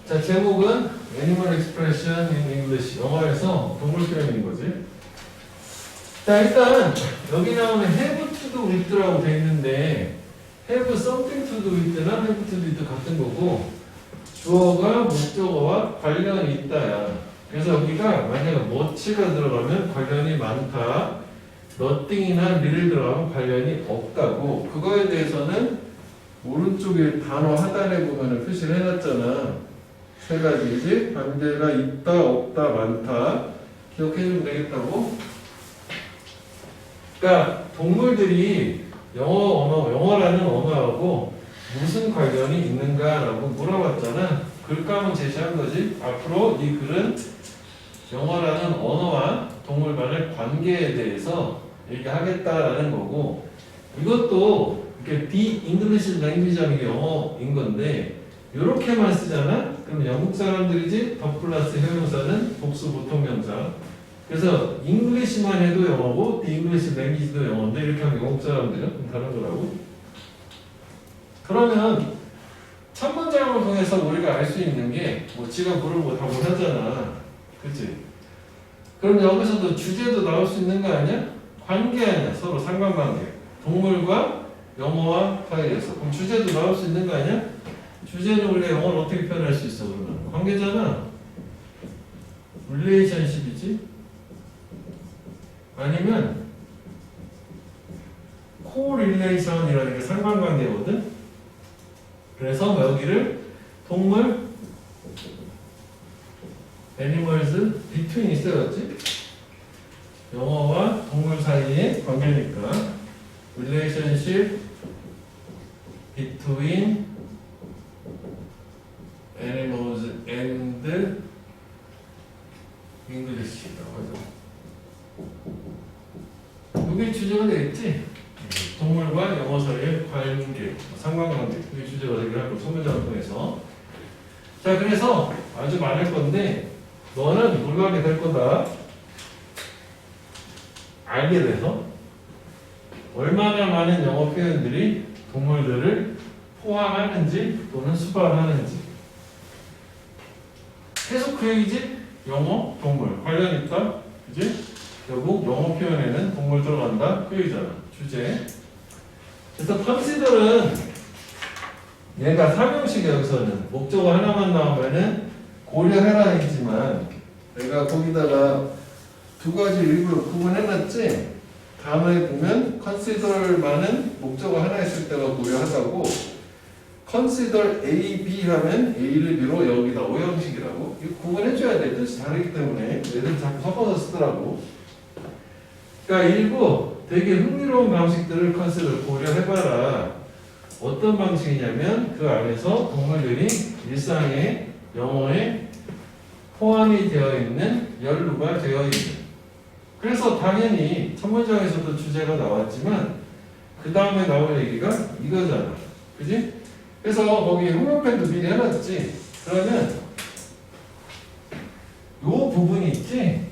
자, 제목은 Animal Expression in English. 영어에서 동물 표현인 거지. 자, 일단 여기 나오는 have to do with라고 돼 있는데 have something to do with나 have to do with 같은 거고 주어가 목적어와 관련이 있다야. 그래서 여기가 만약에 much가 들어가면 관련이 많다. nothing이나 little 들어가면 관련이 없다고. 그거에 대해서는 오른쪽에 단어 하단에 보면 표시를 해놨잖아. 세 가지지. 관계가 있다, 없다, 많다. 기억해주면 되겠다고. 그러니까 동물들이 영어라는 언어하고 무슨 관련이 있는가라고 물어봤잖아. 글감은 제시한 거지. 앞으로 이 글은 영어라는 언어와 동물만의 관계에 대해서 얘기하겠다라는 거고, 이것도 이렇게 비잉글리시 랭귀지 하는 게 영어인 건데 이렇게만 쓰잖아. 그럼 영국 사람들이지 더 플러스 형용사는 복수 보통명사. 그래서 잉글리시만 해도 영어고 비잉글리시 랭귀지도 영어인데 이렇게 하면 영국 사람들은 다른 거라고. 그러면 첫 문장을 통해서 우리가 알 수 있는 게 지가 물어보고 답을 하잖아. 그치? 그럼 여기서도 주제도 나올 수 있는 거 아니야? 관계 아니야. 서로 상관관계. 동물과 영어와 사이에서. 그럼 주제도 나올 수 있는 거 아니야? 주제는 원래 영어를 어떻게 표현할 수 있어? 그러면 관계잖아. 릴레이션십이지? 아니면 코릴레이션이라는 게 상관관계거든? 그래서 여기를 동물 animals between 있어야지. 영어와 동물 사이의 관계니까 relationship between animals and English라고 하죠. 이게 주제가 되겠지? 동물과 영어 사이의 관계, 상관관계. 이게 주제가 되기로 하고 소문장을 통해서. 자, 그래서 아주 많을 건데 너는 뭘 하게 될 거다. 알게 돼서 얼마나 많은 영어 표현들이 동물들을 포함하는지 또는 수반하는지. 계속 그 얘기지? 영어, 동물 관련 있다. 그지? 결국 영어 표현에는 동물 들어간다. 그 얘기잖아. 주제. 그래서 consider은 얘가 삼형식이야. 여기서는 목적어 하나만 나오면은 고려해라 했지만 내가 거기다가 두 가지 일부러 구분해놨지. 다음에 보면 consider만은 목적어 하나 있을 때가 고려하다고. consider A, B 하면 A를 B로 여기다 오형식이라고. 이거 구분해줘야 돼. 뜻이 다르기 때문에 얘들 자꾸 섞어서 쓰더라고. 그러니까 일부 되게 흥미로운 방식들을 consider 고려해봐라. 어떤 방식이냐면 그 안에서 동물들이 일상의 영어에 포함이 되어 있는 연루가 되어 있는. 그래서 당연히 첫 문장에서도 주제가 나왔지만 그 다음에 나올 얘기가 이거잖아. 그지? 그래서 거기 후면펜도 미리 해놨지. 그러면 요 부분이 있지?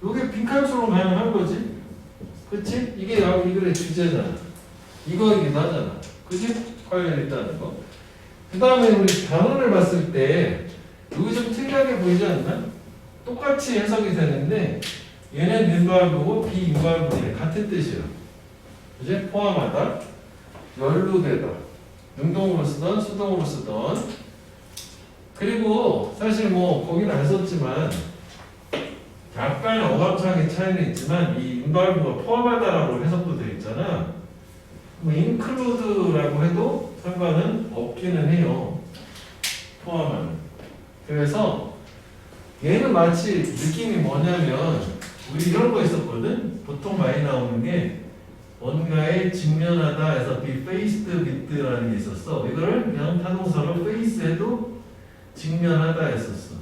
요게 빈칸수로 가능한 거지. 그치? 이게 이 글의 주제잖아. 이거이기도 하잖아. 그치? 관련이 있다는 거. 그 다음에 우리 단어를 봤을 때 여기 좀 특이하게 보이지 않나? 똑같이 해석이 되는데 얘는 인발브고 비인발브네. 같은 뜻이야. 그치? 포함하다, 연루되다. 능동으로 쓰던 수동으로 쓰던. 그리고 사실 거기는 안 썼지만 약간 어감상의 차이는 있지만 이 인발브가 포함하다라고 해석도 되어 있잖아. include라고 해도 상관은 없기는 해요. 포함하는. 그래서 얘는 마치 느낌이 뭐냐면 우리 이런 거 있었거든. 보통 많이 나오는 게 뭔가에 직면하다 해서 be faced with라는 게 있었어. 이거를 그냥 타동사로 face 해도 직면하다 했었어.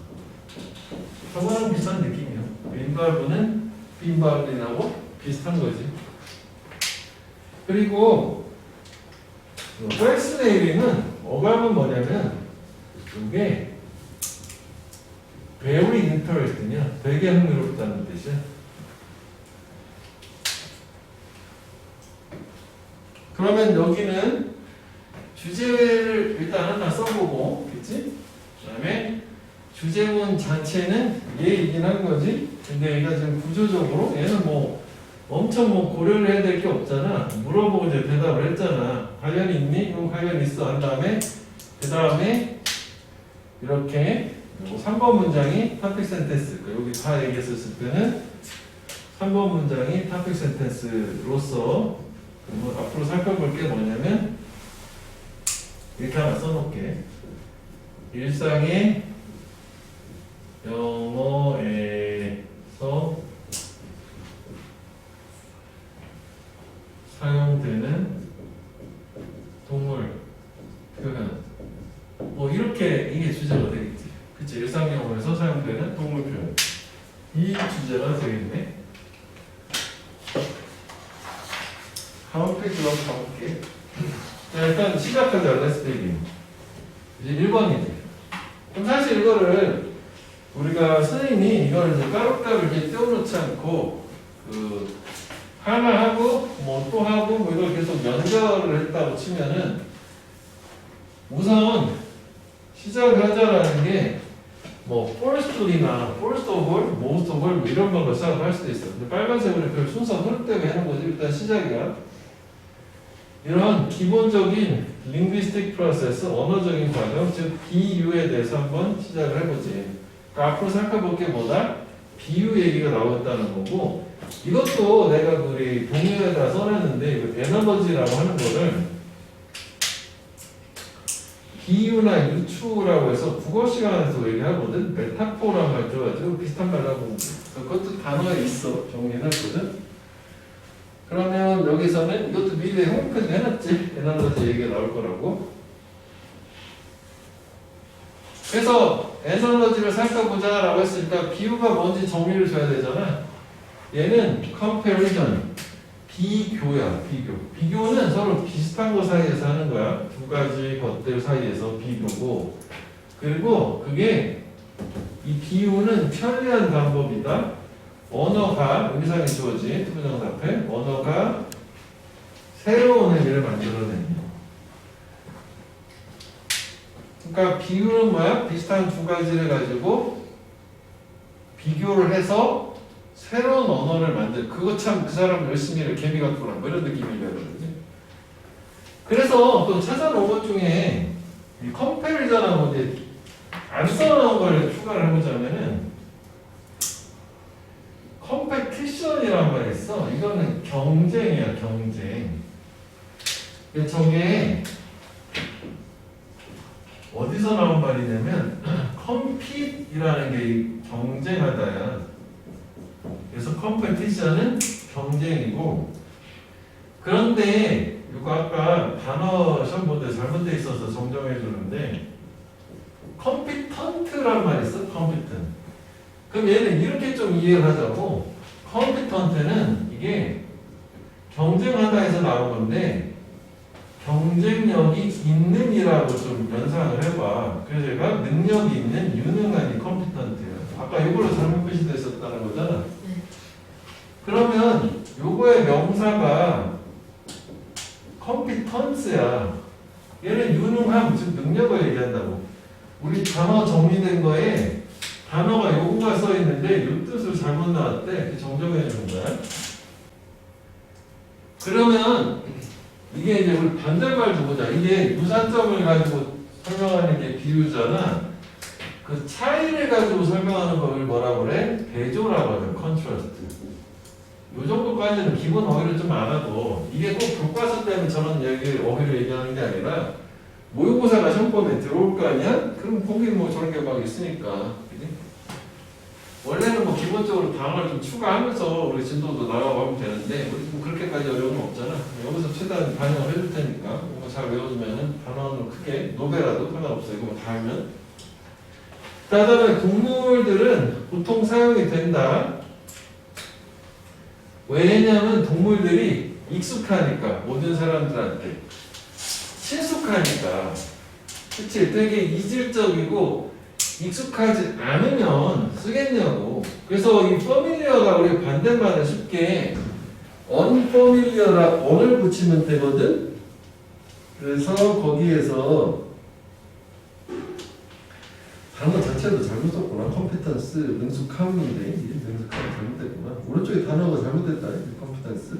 저거랑 비슷한 느낌이야. 인발브는 빈발브하고 비슷한 거지. 그리고 패스네일링은 어감은 뭐냐면 이게 very interesting이야. 되게 흥미롭다는 뜻이야. 그러면 여기는 주제를 일단 일단 하나 써보고, 그치? 그 다음에 주제문 자체는 얘이긴 한 거지. 근데 얘가 지금 구조적으로 얘는 뭐 엄청 뭐 고려를 해야 될 게 없잖아. 물어보고 이제 대답을 했잖아. 관련이 있니? 이건 관련 있어. 한 다음에 그 다음에 이렇게 3번 문장이 토픽 센텐스. 여기 다 얘기했었을 때는 3번 문장이 토픽 센텐스로서 앞으로 살펴볼 게 뭐냐면 이렇게 하나 써놓을게. 일상의 영어에서 사용되는 동물 표현. 뭐 이렇게 이게 주제가 되겠지. 그치? 일상 영어에서 사용되는 동물 표현. 이 주제가 되겠네. 다음 페이지로 한번 가볼게. 자, 일단 시작하자. Let's begin. 이제 1번이지. 그럼 사실 이거를 우리가 선생님이 이걸 이제 따로따로 이렇게 떼어놓지 않고 하나 하고 뭐 또 하고 뭐 이걸 계속 연결을 했다고 치면은 우선 시작을 하자라는 게 뭐 first이나 first of all, most of all 뭐 이런 걸로 시작을 할 수도 있어. 근데 빨간색으로 별 순서 흐름 때문에 하는 거지. 일단 시작이야. 이런 기본적인 linguistic process, 언어적인 과정, 즉 비유에 대해서 한번 시작을 해보지. 그러니까 앞으로 살펴볼 게 뭐다? 비유 얘기가 나오겠다는 거고, 이것도 내가 우리 동요에다 써놨는데 이거 에너지라고 하는 거를 비유나 유추라고 해서 국어 시간에서 얘기하거든. 메타포란 말 들어가지고 비슷한 말하고 그것도 단어에 있어. 정리해놨거든. 그러면 여기서는 이것도 미래에 홈페이지 해놨지. 에너지 얘기가 나올 거라고. 그래서 에너지를 살펴보자 라고 했으니까 비유가 뭔지 정리를 줘야 되잖아. 얘는 comparison, 비교야. 비교는 서로 비슷한 것 사이에서 하는 거야. 두 가지 것들 사이에서 비교고, 그리고 그게 이 비유는 편리한 방법이다. 언어가 의미상의 주어진 투부정답해. 언어가 새로운 의미를 만들어내는. 그러니까 비유는 뭐야? 비슷한 두 가지를 가지고 비교를 해서 새로운 언어를 만들. 그거 참 그 사람 열심히 해. 개미 같구나. 뭐 이런 느낌이라 그러지. 그래서 또 찾아놓은 것 중에 이 컴패리전하고 이제 안 써놓은 걸 추가를 해보자면은 컴페티션이라는 말이 있어. 이거는 경쟁이야, 경쟁. 근데 저게 어디서 나온 말이냐면 컴핏이라는 게 경쟁하다야. 그래서 컴페티션은 경쟁이고, 그런데 이거 아까 단어 시험 볼 때 잘못돼 있어서 정정해 주는데 컴피턴트란 말이 있어. 컴피턴트. 그럼 얘는 이렇게 좀 이해를 하자고. 컴피턴트는 이게 경쟁하다에서 나온 건데 경쟁력이 있는이라고 좀 연상을 해봐. 그래서 얘가 능력이 있는 유능한 이 컴피턴트야. 아까 이걸로 잘못 표시되어 있었다는 거잖아. 그러면 요거의 명사가 컴피턴스야. 얘는 유능함, 즉 능력을 얘기한다고. 우리 단어 정리된 거에 단어가 요거가 써 있는데 요 뜻을 잘못 나왔대. 정정해 주는 거야. 그러면 이게 이제 우리 반대말 좀 보자. 이게 유사점을 가지고 설명하는 게 비유잖아. 그 차이를 가지고 설명하는 걸 뭐라고 그래? 대조라고 하는 컨트라스트. 요 정도까지는 기본 어휘를 좀 알아도 이게 꼭 교과서 때문에 저런 어휘를 얘기하는 게 아니라 모의고사가 시험범에 들어올 거 아니야? 그럼 거기 뭐 저런 게 막 있으니까. 그치? 원래는 뭐 기본적으로 단어를 좀 추가하면서 우리 진도도 나가고 하면 되는데 우리 뭐 그렇게까지 어려움은 없잖아. 여기서 최대한 반영을 해줄 테니까 이거 잘 외워두면은 단어는 크게 노베라도 상관없어. 이거 뭐 다 하면. 그다음에 동물들은 보통 사용이 된다. 왜냐면 동물들이 익숙하니까 모든 사람들한테 친숙하니까. 그치? 되게 이질적이고 익숙하지 않으면 쓰겠냐고. 그래서 이 familiar가 우리 반대말을 쉽게 unfamiliar라 on을 붙이면 되거든. 그래서 거기에서 단어 자체도 잘못 썼구나. 컴피턴스, 능숙함인데 이게 능숙함이 잘못됐구나. 오른쪽에 단어가 잘못됐다. 컴피턴스.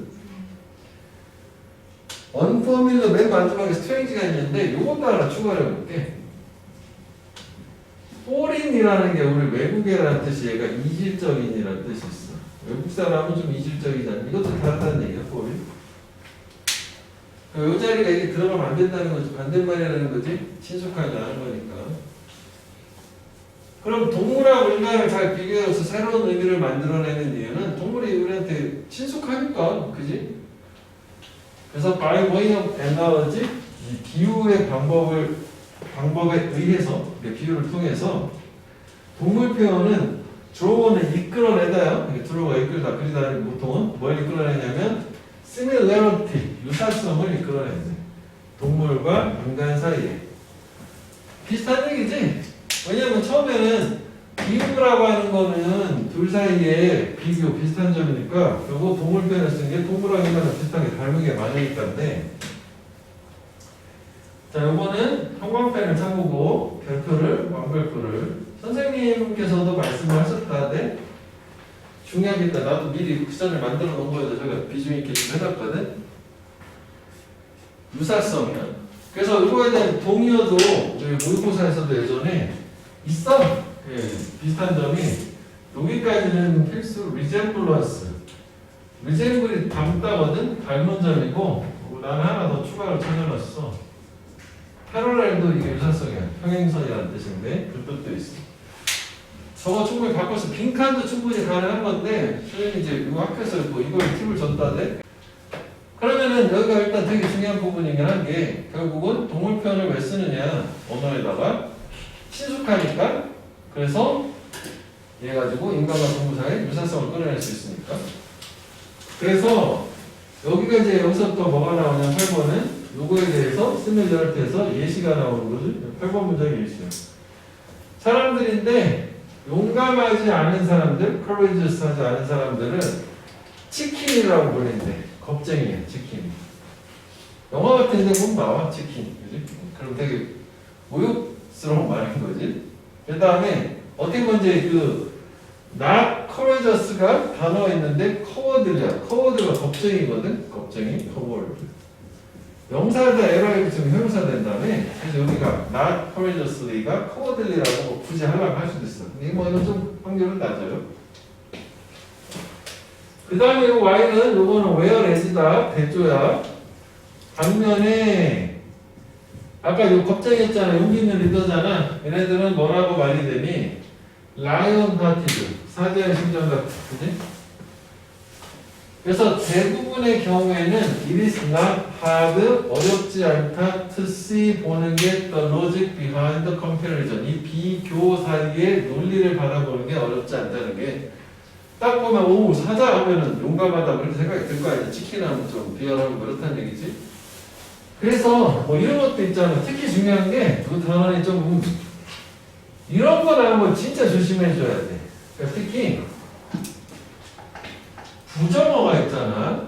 언퍼밀러 맨 마지막에 스트레인지가 있는데 요것도 하나 추가를 해볼게. 포린이라는 게 우리 외국이라는 뜻이 얘가 이질적인이라는 뜻이 있어. 외국 사람은 좀 이질적이잖아. 이것도 다르다는 얘기야, 포린. 요 자리가 이게 들어가면 안 된다는 거지. 반대말이라는 거지. 친숙하지 않은 거니까. 그럼 동물하고 인간을 잘 비교해서 새로운 의미를 만들어내는 이유는 동물이 우리한테 친숙하니까, 그지? 그래서 by way of analogy, 이 비유의 방법에 의해서, 비유를 통해서 동물 표현은 드로우는 이끌어내다요. 드로우가 이끌다, 그리다 보통은 뭘 이끌어내냐면 similarity, 유사성을 이끌어내죠. 동물과 인간 사이에. 비슷한 얘기지? 왜냐면 처음에는 비유라고 하는 거는 둘 사이에 비교, 비슷한 점이니까 결국 동물 표현을 쓴 게 동물하고 인간은 비슷하게 닮은 게 많으니까인데 자, 요거는 형광펜을 참고고 별표를, 왕별표를 선생님께서도 말씀을 하셨다는데 중요하겠다. 나도 미리 구전을 만들어 놓은 거에다 제가 비중 있게 좀 해놨거든. 유사성이야. 그래서 이거에 대한 동의어도 저희 모의고사에서도 예전에 있어. 예, 비슷한 점이 여기까지는 필수 resemblance. resemble이 닮다거든. 닮은 점이고 나는 하나 더 추가로 찾아놨어. 패러렐도 이게 유사성이야. 평행선이라는 뜻인데 그 뜻도 있어. 저거 충분히 바꿔서 빈칸도 충분히 가능한 건데 선생님이 이제 이 학교에서 뭐 이걸 팁을 줬다네. 그러면은 여기가 일단 되게 중요한 부분이긴 한 게 결국은 동물 표현을 왜 쓰느냐 언어에다가 친숙하니까 그래서 얘 가지고 인간과 동물 사이의 유사성을 끌어낼 수 있으니까. 그래서 여기가 이제 여기서부터 뭐가 나오냐면 8번은 요거에 대해서 스밀러티에서 예시가 나오는 거지. 8번 문장이 예시야. 사람들인데 용감하지 않은 사람들, courageous하지 않은 사람들은 치킨이라고 불린대. 겁쟁이야, 치킨. 영화 같은 데 보면 나와, 치킨. 그지? 그럼 되게 모욕스러운 말인 거지. 그 다음에 어떻게 보면 이제 not courageous가 단어가 있는데 cowardly야. coward가 겁쟁이거든. 겁쟁이, coward. 명사에다 에러를 붙이면 형용사 된다음에 그래서 여기가 not courageously가 cowardly라고 굳이 하려고 할 수도 있어. 근데 뭐 이건 좀 확률은 낮아요. 그 다음에 이 y는 요거는 whereas다. 대조야. 반면에 아까 요 겁쟁이였잖아. 용기 있는 리더잖아. 얘네들은 뭐라고 말이 되니? lion hearted. 사자의 심장같은. 그지? 그래서 대부분의 경우에는 it is not hard, 어렵지 않다, to see, 보는 게 the logic behind the comparison. 이 비교 사이의 논리를 받아보는 게 어렵지 않다는 게 딱 보면 오 사자 하면은 용감하다 그렇게 생각이 들 거 아니야. 치킨하면 좀 비열하고 그렇다는 얘기지. 그래서 뭐 이런 것도 있잖아. 특히 중요한 게 그 단원이 좀 이런 거 나오면 진짜 조심해줘야 돼. 그러니까 특히 부정어가 있잖아.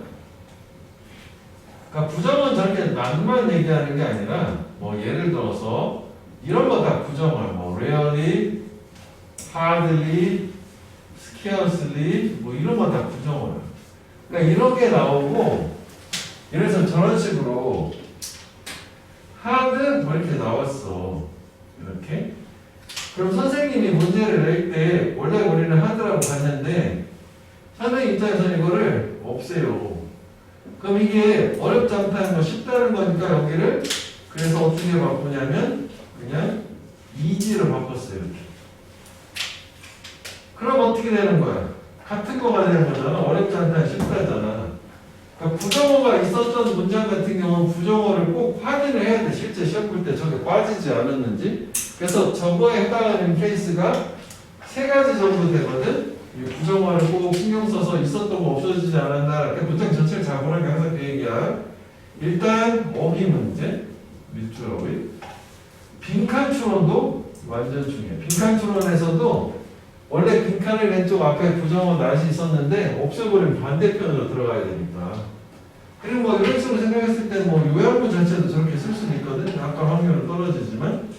그러니까 부정어는 저렇게 낭만 얘기하는 게 아니라 뭐 예를 들어서 이런 거 다 부정어야. 뭐 rarely, hardly, scarcely 뭐 이런 거 다 부정어야. 그러니까 이런 게 나오고 예를 들어서 저런 식으로 hard 뭐 이렇게 나왔어. 이렇게. 그럼 선생님이 문제를 낼 때 원래 우리는 hard라고 봤는데 선생님 입장에서는 이거를 없애요. 그럼 이게 어렵지 않다는 거 쉽다는 거니까 여기를 그래서 어떻게 바꾸냐면 그냥 easy로 바꿨어요. 이렇게. 그럼 어떻게 되는 거야? 같은 거가 되는 거잖아. 어렵지 않다, 쉽다잖아. 그러니까 부정어가 있었던 문장 같은 경우는 부정어를 꼭 확인을 해야 돼. 실제 시험 볼 때 저게 빠지지 않았는지. 그래서 저거에 해당하는 케이스가 3가지 정도 되거든. 이 부정어를 꼭 신경 써서 있었던 거 없어지지 않았나. 이렇게 문장 전체를 잘 보는 게 항상 그 얘기야. 일단 어휘 문제, 밑줄 어휘. 빈칸 추론도 완전 중요해. 빈칸 추론에서도 원래 빈칸을 왼쪽 앞에 부정어 낫이 있었는데 없애버리면 반대편으로 들어가야 되니까. 그리고 뭐 이런 식으로 생각했을 때 뭐 요양문 자체도 저렇게 쓸 수도 있거든. 아까 확률은 떨어지지만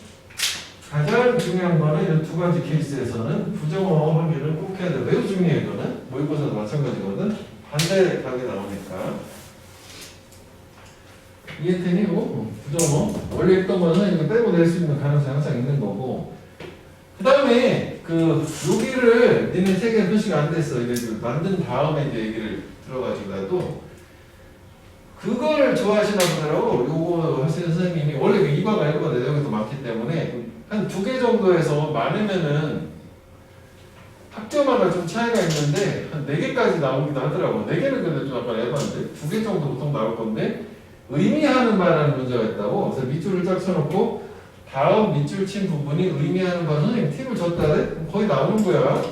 가장 가장 중요한 거는 이 두 가지 케이스에서는 부정어 확인을 꼭 해야 돼. 매우 중요해 이거는. 모의고사도 마찬가지거든. 반대 답이 나오니까. 이해되니? 부정어. 원래 있던 거는 이거 빼고 낼 수 있는 가능성이 항상 있는 거고. 그 다음에 여기를 니네 세 개 표시가 안 됐어. 이게 만든 다음에 이제 얘기를 들어가지고 나도 그걸 좋아하시나 보더라고. 요거 하시는 선생님이 원래 2과가 1과 내용이 더 많기 때문에 한 2개 정도에서 많으면은 학점마다 좀 차이가 있는데 한 4개까지 나오기도 하더라고. 4개는 근데 좀 약간 애반데 2개 정도 보통 나올 건데 의미하는 바라는 문제가 있다고. 그래서 밑줄을 딱 쳐놓고 다음 밑줄 친 부분이 의미하는 바 선생님 팁을 줬다래? 거의 나오는 거야.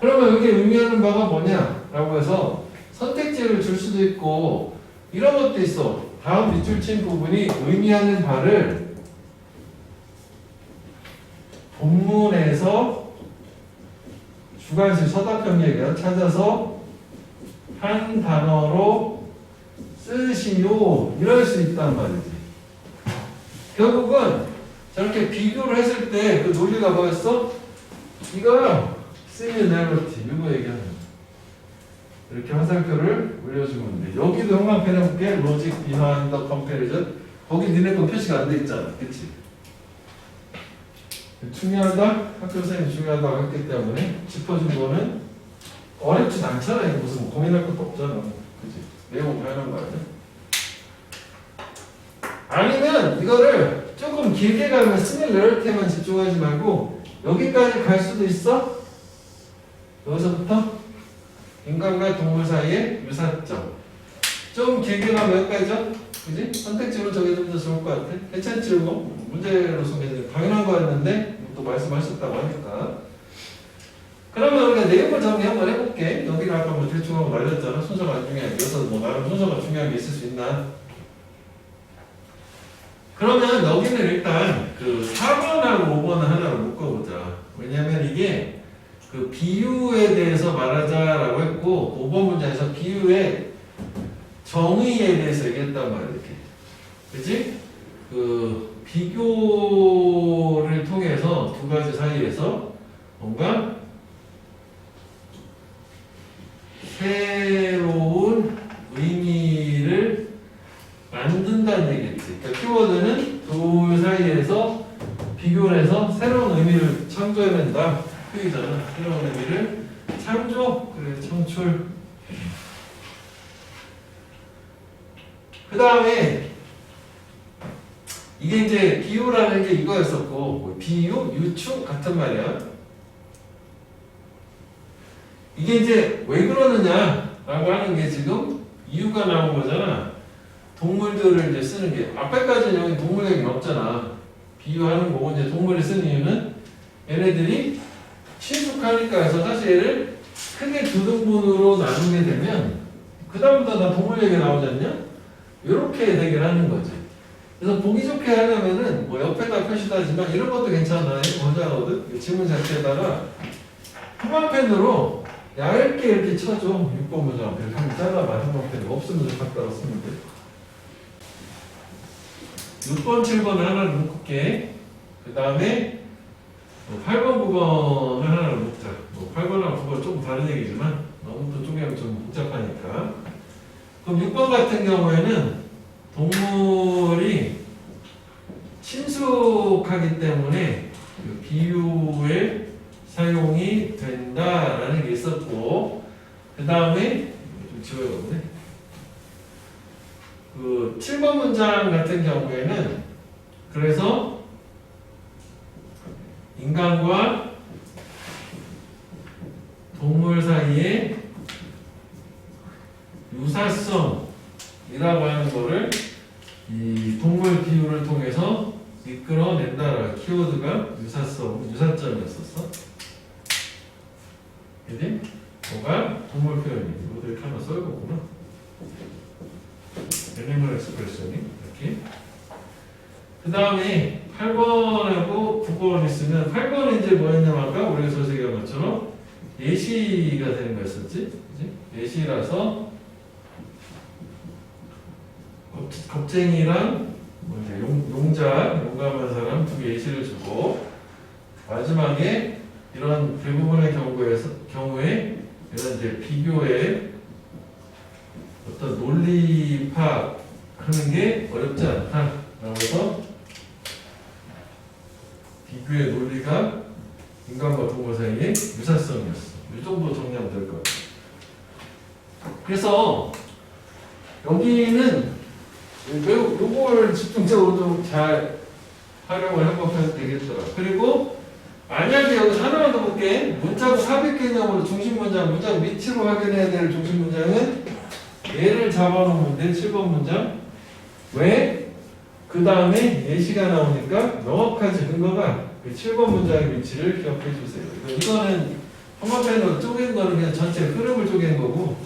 그러면 여기 의미하는 바가 뭐냐라고 해서 선택지를 줄 수도 있고 이런 것도 있어. 다음 밑줄 친 부분이 의미하는 바를 본문에서 주관식 서답형 얘기야 찾아서 한 단어로 쓰시오 이럴 수 있단 말이지. 결국은 저렇게 비교를 했을 때 그 논리가 뭐였어? 이거 시미널리티 이거 얘기하는 거야. 이렇게 화살표를 올려주면 돼. 여기도 형광펜 해볼게. 로직 비하인드 컴패리전. 거기 니네 거 표시가 안 돼 있잖아. 그치? 중요하다? 학교 선생님이 중요하다고 했기 때문에 짚어준 거는 어렵진 않잖아. 이게 무슨 고민할 것도 없잖아. 그치? 내용 배우는 거 아니야? 아니면 이거를 조금 길게 가면 시밀러리티에만 집중하지 말고 여기까지 갈 수도 있어? 여기서부터 인간과 동물 사이의 유사점. 좀 길게 가면 여기까지죠? 그지? 선택지로 정해주면 더 좋을 것 같아. 괜찮지 이거? 문제로서 굉장히 당연한 거였는데 또 말씀하셨다고 하니까. 그러면 우리가 내용을 정리 한번 해볼게. 여기를 아까 뭐 대충 하고 말렸잖아. 순서가 안 중요해. 여기서 뭐 나름 순서가 중요한 게 있을 수 있나? 그러면 여기는 일단 4번하고 5번을 하나로 묶어보자. 왜냐면 이게 비유에 대해서 말하자라고 했고 5번 문제에서 비유의 정의에 대해서 얘기했단 말이야. 이렇게. 그치? 비교를 통해서 두 가지 사이에서 뭔가 새로운 의미를 만든다는 얘기겠지. 그러니까 키워드는 둘 사이에서 비교를 해서 새로운 의미를 창조해낸다. 표기잖아. 새로운 의미를 창조, 그래, 창출. 그 다음에 이게 이제 비유라는 게 이거였었고 비유, 유추 같은 말이야. 이게 이제 왜 그러느냐라고 하는 게 지금 이유가 나온 거잖아. 동물들을 이제 쓰는 게 앞에까지는 여기 동물 얘기는 없잖아. 비유하는 거고 이제 동물을 쓰는 이유는 얘네들이 친숙하니까 해서 사실 얘를 크게 두 등분으로 나누게 되면 그 다음부터 다 동물 얘기 나오지 않냐? 이렇게 되긴 하는 거지. 그래서 보기 좋게 하려면은 뭐 옆에다 표시도 하지만 이런 것도 괜찮아. 거자거든. 지문 자체에다가 형광펜으로 얇게 이렇게 쳐줘. 6번 문장 이렇게 한번 잘라봐. 형광펜 없으면 좀 갖다 쓰면 돼. 6번, 7번을 하나를 묶을게. 그 다음에 8번, 9번을 하나를 묶자. 8번하고 9번 조금 다른 얘기지만 너무 또 쪼개면 좀 복잡하니까. 그럼 6번 같은 경우에는 동물이 친숙하기 때문에 비유의 사용이 된다라는 게 있었고, 그 다음에 좀 지워야겠네. 7번 문장 같은 경우에는 그래서 인간과 동물 사이의 유사성이라고 하는 거를 이 동물 비유를 통해서 이끌어낸다라. 키워드가 유사성, 유사점이었었어. 그지? 뭐가 동물 표현이. 이것도 이렇게 한번 써보구나. 애니멀 엑스프레션이 이렇게. 그 다음에 8번하고 9번 있으면 8번은 이제 뭐였냐면 아까 우리가 소식한 것처럼 예시가 되는 거였었지? 그치? 예시라서 겁쟁이랑 용자, 용감한 사람 두 개 예시를 주고 마지막에 이런 대부분의 경우에 이런 이제 비교의 어떤 논리 파악하는 게 어렵지 않다. 그래서 비교의 논리가 인간과 동물 사이의 유사성이었어. 이 정도 정리하면 될 것 같아요. 그래서 여기는 매우 요걸 집중적으로 좀 잘 활용을 해보면 되겠더라. 그리고 만약에 여기 하나만 더 볼게. 문자구 삽입 개념으로 중심 문장, 문장 밑으로 확인해야 될 중심 문장은 얘를 잡아놓으면 돼. 7번 문장. 왜? 그 다음에 예시가 나오니까 명확하지 근거가 그 7번 문장의 위치를 기억해 주세요. 이거는 한번편으로 쪼갠 거는 그냥 전체 흐름을 쪼갠 거고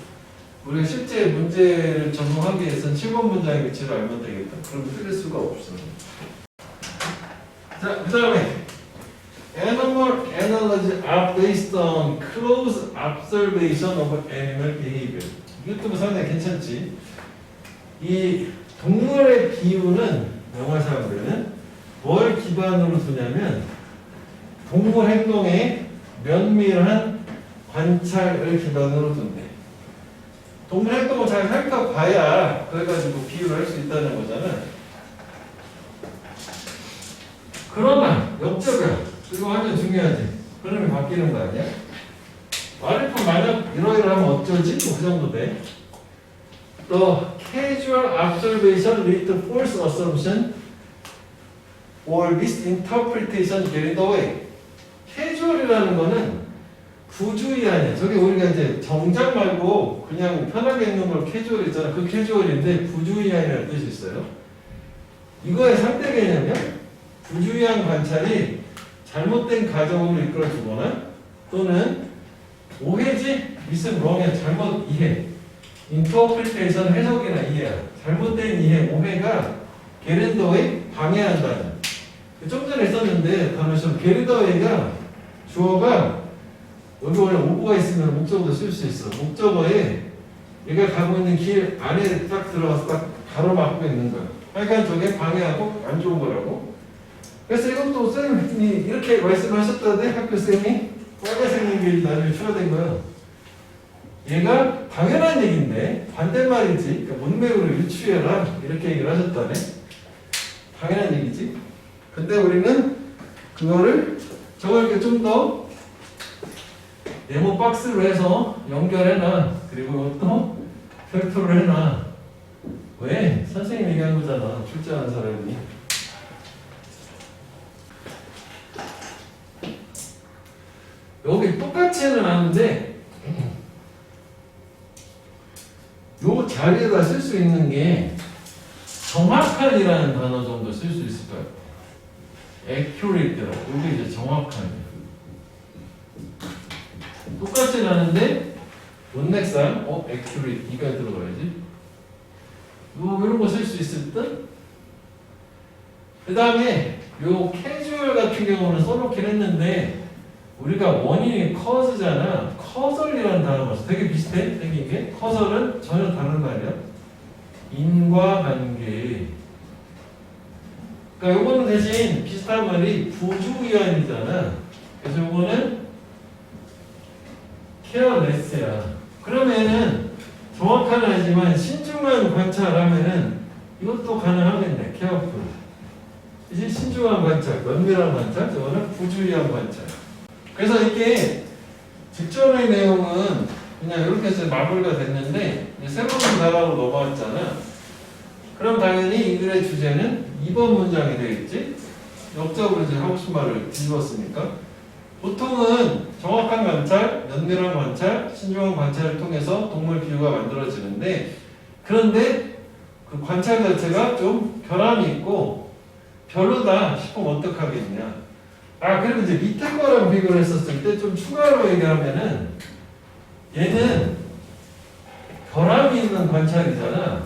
우리가 실제 문제를 적용하기 위해서는 7번 문장의 위치를 알면 되겠다. 그럼 틀릴 수가 없어. 자, 그 다음에 Animal analogy are based on close observation of animal behavior. 이것도 상당히 괜찮지. 이 동물의 비유는 영어 사람들은 뭘 기반으로 두냐면 동물 행동의 면밀한 관찰을 기반으로 둔대. 동물 행동을 잘 살펴봐야 그래가지고 비유를 할 수 있다는 거잖아. 그러나 역적이야. 이거 완전 중요하지. 그러면 바뀌는 거 아니야? 말일품 만약 이러이러하면 어쩌지? 그 정도 돼. 또 casual observation lead to false assumption or misinterpretation get in the way. casual이라는 거는 부주의하냐. 저게 우리가 이제 정작 말고 그냥 편하게 읽는 걸 casual 있잖아. 그 casual인데 부주의하냐는 뜻이 있어요. 이거의 상대 개념이야. 부주의한 관찰이 잘못된 가정으로 이끌어주거나 또는 오해지, 미슨 wrong이야. 잘못 이해. 인터프리테이션 해석이나 이해야. 잘못된 이해, 오해가 게린더웨이 방해한다는. 좀 전에 있었는데 단어처럼 게린더웨이가 주어가 여기 원래 오브가 있으면 목적어도 쓸 수 있어. 목적어에 얘가 가고 있는 길 안에 딱 들어가서 딱 가로막고 있는 거야. 그러니까 저게 방해하고 안 좋은 거라고. 그래서 이것도 쌤이 이렇게 말씀하셨다는데 학교 쌤이 빨간색 게 나중에 추가된 거야. 얘가 당연한 얘기인데 반대말이지. 그러니까 문맥으로 유추해라 이렇게 얘기를 하셨다네. 당연한 얘기지. 근데 우리는 그거를 저걸 좀 더 네모 박스로 해서 연결해놔. 그리고 또 별표를 해놔. 왜? 선생님이 얘기한 거잖아. 출제하는 사람이. 여기 똑같지는 않은데 요 자리에다 쓸 수 있는 게 정확한이라는 단어 정도 쓸 수 있을 거예요. accurate라고. 이게 이제 정확한. 똑같진 않은데 문맥상 accurate 이가 들어가야지. 이런 거 쓸 수 있을 듯. 그 다음에 요 casual 같은 경우는 써놓긴 했는데 우리가 원인이 cause잖아. causal이라는 단어가 있어. 되게 비슷해. 생긴 게. causal은 전혀 다른 말이야. 인과관계. 그러니까 요거는 대신 비슷한 말이 부주의한이잖아. 그래서 요거는 careless야. 그러면은 정확한 아니지만 신중한 관찰하면은 이것도 가능하겠네. careful. 이제 신중한 관찰, 면밀한 관찰, 저거는 부주의한 관찰. 그래서 이게 직전의 내용은 그냥 이렇게 해서 마무리가 됐는데 새로운 단어로 넘어왔잖아. 그럼 당연히 이 글의 주제는 2번 문장이 되겠지? 역적으로 이제 하고 싶은 말을 뒤집었으니까. 보통은 정확한 관찰, 면밀한 관찰, 신중한 관찰을 통해서 동물 비유가 만들어지는데 그런데 그 관찰 자체가 좀 결함이 있고 별로다 싶으면 어떡하겠냐. 그리고 이제 밑에 거랑 비교를 했었을 때 좀 추가로 얘기하면은 얘는 결함이 있는 관찰이잖아.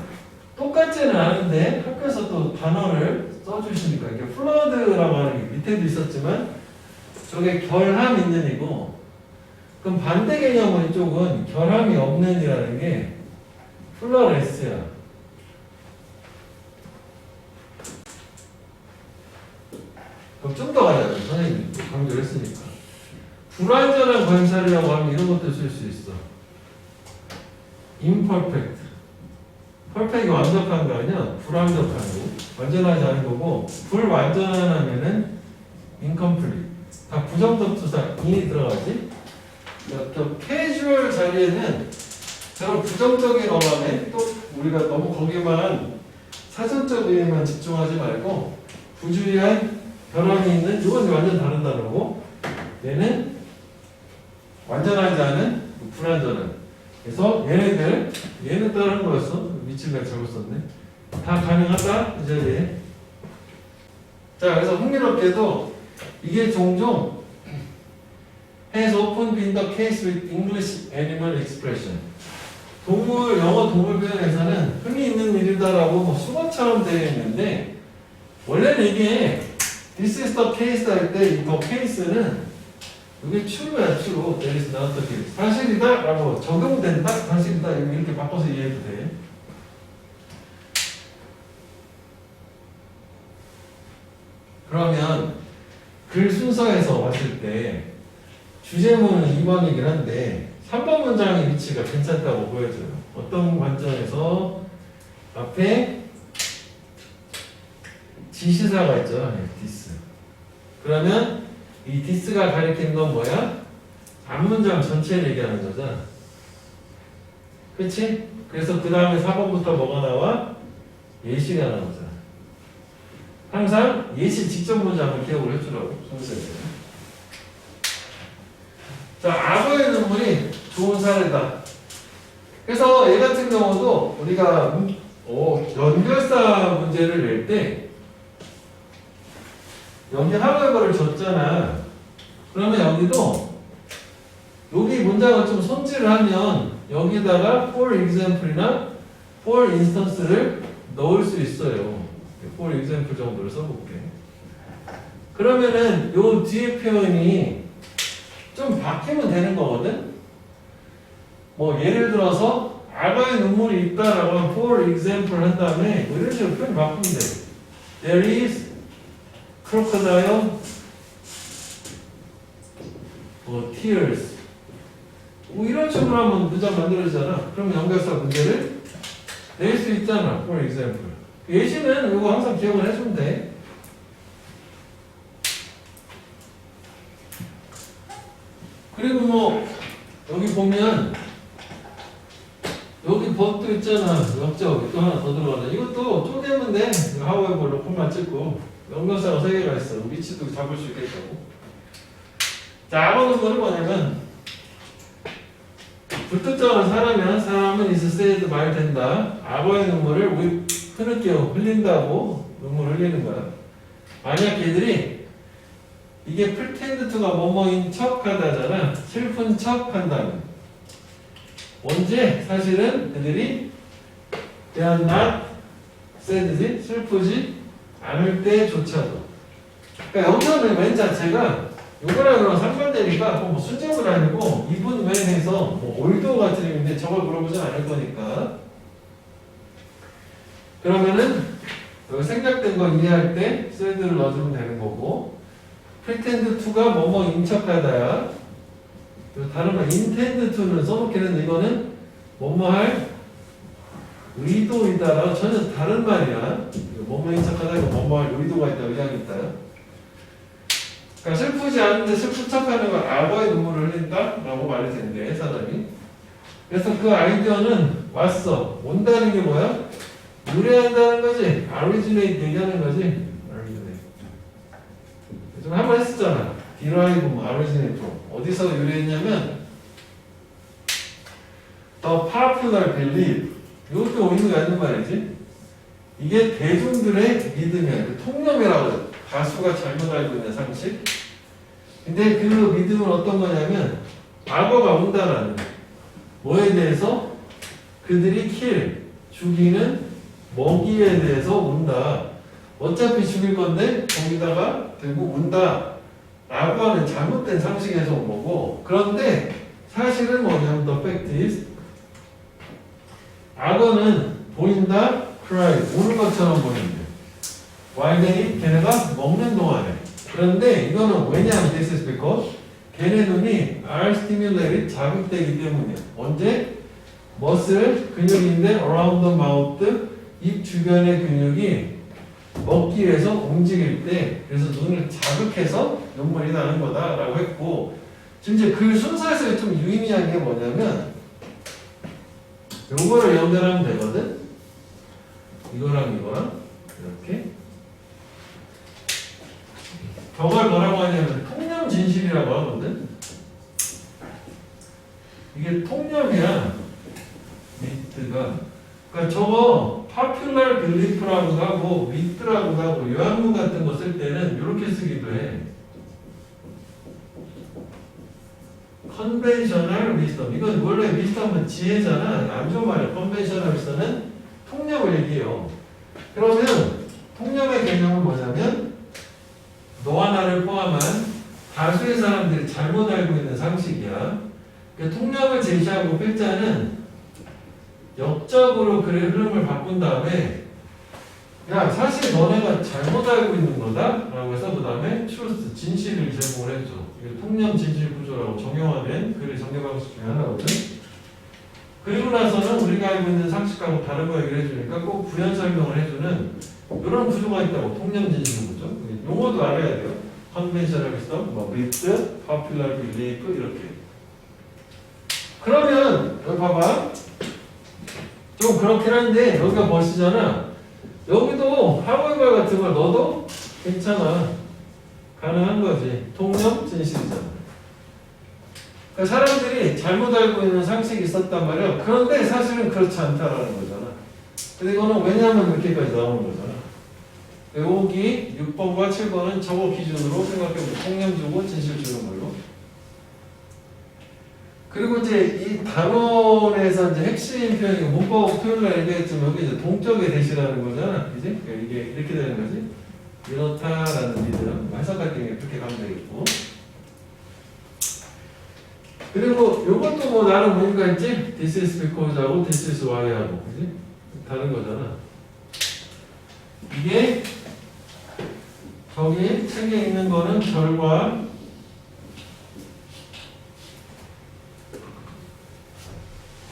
똑같지는 않은데 학교에서 또 단어를 써주시니까 이게 플러드라고 하는 게 밑에도 있었지만 저게 결함 있는 이고 그럼 반대 개념은 이쪽은 결함이 없는 이라는 게 플러레스야. 그럼 좀 더 가야 돼. 선생님이 또 강조를 했으니까. 불완전한 관찰이라고 하면 이런 것도 쓸 수 있어. imperfect. perfect이 완벽한 거 아니야? 불완벽한 거. 완전하지 않은 거고, 불완전한 하면은 incomplete. 다 부정적 투사, in이 들어가지? 또 casual 자리에는 저런 부정적인 어감에 또 우리가 너무 거기만 사전적 의미만 집중하지 말고 부주의한 변함이 있는 이건 완전 다른 단어고 얘는 완전하지 않은 불완전한 그래서 얘는 다른 거였어 미칠가 잘못 썼네 다 가능하다 이 자리에 자 그래서 흥미롭게도 이게 종종 has often been the case with English animal expression 영어 동물 표현에서는 흔히 있는 일이다라고 뭐 수어처럼 되어 있는데 원래는 이게 this is the case 할 때 이 the case는 이게 true야 true there is not the case 사실이다 라고 적용된다 사실이다 이렇게 바꿔서 이해해도 돼 그러면 글 순서에서 봤을 때 주제문은 2번이긴 한데 3번 문장의 위치가 괜찮다고 보여줘요. 어떤 관점에서 앞에 지시사가 있죠. this. 그러면 이 this가 가리키는 건 뭐야? 앞문장 전체를 얘기하는 거잖아. 그치? 그래서 그 다음에 4번부터 뭐가 나와? 예시가 나오잖아. 항상 예시 직접 문장을 기억을 해주라고. 선생님. 자, 악어의 눈물이 좋은 사례다. 그래서 얘 같은 경우도 우리가 연결사 문제를 낼 때 여기 하버버를 줬잖아. 그러면 여기도 여기 문장을 좀 손질을 하면 여기다가 for example이나 for instance를 넣을 수 있어요. for example 정도를 써볼게. 그러면은 요 뒤에 표현이 좀 바뀌면 되는 거거든? 뭐 예를 들어서 악어의 눈물이 있다라고 하면 for example 한 다음에 뭐 이런 식으로 표현 바꾸면 돼. There is crocodile tears 뭐 이런 식으로 하면 문장 만들어지잖아. 그러면 연결사 문제를 낼 수 있잖아. for example 예시는 이거 항상 기억을 해주면 돼. 그리고 뭐 여기 보면 여기 법도 있잖아. 역적 또 하나 더 들어가네. 이것도 쪼개면 돼. 하우에버로 콤만 찍고 연결사가 3개가 있어. 위치도 잡을 수 있겠다고. 자, 악어는 뭐냐면 불특정한 사람은 is said 말 된다. 악어의 눈물을 흘린다고 눈물 흘리는 거야. 만약 걔들이 이게 pretend to가 뭐뭐인 척 하다잖아. 슬픈 척 한다면. 언제? 사실은 그들이 they are not sad지? 슬프지 않을 때조차도. 그러니까 여기서는 맨 자체가 요거랑 이거랑 상반되니까 뭐 순정은 아니고 이분 외에서 뭐 올도 같은 의미인데 저걸 물어보진 않을 거니까. 그러면은 여기 생략된 거 이해할 때 sad를 넣어주면 되는 거고 pretend to가 뭐뭐 인척하다야. 다른 거 intend to는 써놓기는 이거는 뭐뭐 할 의도이다라고 전혀 다른 말이야. 뭐뭐 인척하다 이거 뭐뭐 할 의도가 있다, 의향이 있다. 그러니까 슬프지 않은데 슬픈 척하는 건 악어의 눈물을 흘린다라고 말이 된대 사람이. 그래서 그 아이디어는 왔어. 온다는 게 뭐야? 유래한다는 거지. originate 얘기하는 거지. 좀 한번 했었잖아. derive, originate from. 어디서 유래했냐면 the popular belief. 이것도 의미가 있는 말이지. 이게 대중들의 믿음이야. 통념이라고 해요. 다수가 잘못 알고 있는 상식. 근데 그 믿음은 어떤 거냐면 악어가 온다라는 뭐에 대해서 그들이 죽이는 먹이에 대해서 온다. 어차피 죽일 건데 거기다가 들고 온다. 라고 하는 잘못된 상식에서 온 거고 그런데 사실은 뭐냐면 the fact is 악어는 보인다, cry, 우는 것처럼 보이는데 while they eat, 걔네가 먹는 동안에 그런데 이거는 왜냐하면 this is because 걔네 눈이 are stimulated 자극되기 때문이야. 언제? muscle 근육인데 around the mouth 입 주변의 근육이 먹기 위해서 움직일 때 그래서 눈을 자극해서 눈물이 나는 거다라고 했고 지금 이제 그 순서에서 좀 유의미한 게 뭐냐면 요거를 연결하면 되거든. 이거랑 이거랑 이렇게 저걸 뭐라고 하냐면 통념 진실이라고 하거든. 이게 통념이야. 미트가. 그러니까 저거 popular belief라고 하고 미트라고 하고 요한문 같은 거 쓸 때는 이렇게 쓰기도 해. conventional wisdom. 이건 원래 wisdom은 지혜잖아. 안 좋은 말이야. conventional wisdom은 통념을 얘기해요. 그러면 통념의 개념은 뭐냐면 너와 나를 포함한 다수의 사람들이 잘못 알고 있는 상식이야. 그러니까 통념을 제시하고 필자는 역적으로 글의 흐름을 바꾼 다음에 야 사실 너네가 잘못 알고 있는 거다 라고 해서 그 다음에 truth, 진실을 제공을 해줘. 이게 통념 진실 구조라고 정형화된 글의 전개 방식 중에 하나거든. 그리고 나서는 우리가 알고 있는 상식하고 다른 거 얘기를 해주니까 꼭 부연 설명을 해주는 이런 구조가 있다고. 통념 진실 구조. 용어도 알아야 돼요. conventional wisdom, 뭐 myth, popular belief 이렇게. 그러면 여기 봐봐. 좀 그렇긴 한데 여기가 멋이잖아. 여기도 하고이벌 같은 걸 넣어도 괜찮아. 가능한 거지. 통념 진실이잖아. 그러니까 사람들이 잘못 알고 있는 상식이 있었단 말이야. 그런데 사실은 그렇지 않다라는 거잖아. 근데 이거는 왜냐하면 이렇게까지 나오는 거잖아. 여기 6번과 7번은 저거 기준으로 생각해보면 통념 주고 진실 주는 걸로. 그리고 이제 이 단원에서 이제 핵심 표현이 문법 표현을 얘기했지만 여기 이제 동적의 대시라는 거잖아. 그지? 그러니까 이게 이렇게 되는 거지. 이렇다라는 믿음. 해석할 때 그렇게 가면 되겠고. 그리고 요것도 뭐 나름 의미가 있지? This is because 하고 This is why 하고. 그지? 다른 거잖아. 이게 저기 책에 있는 거는 결과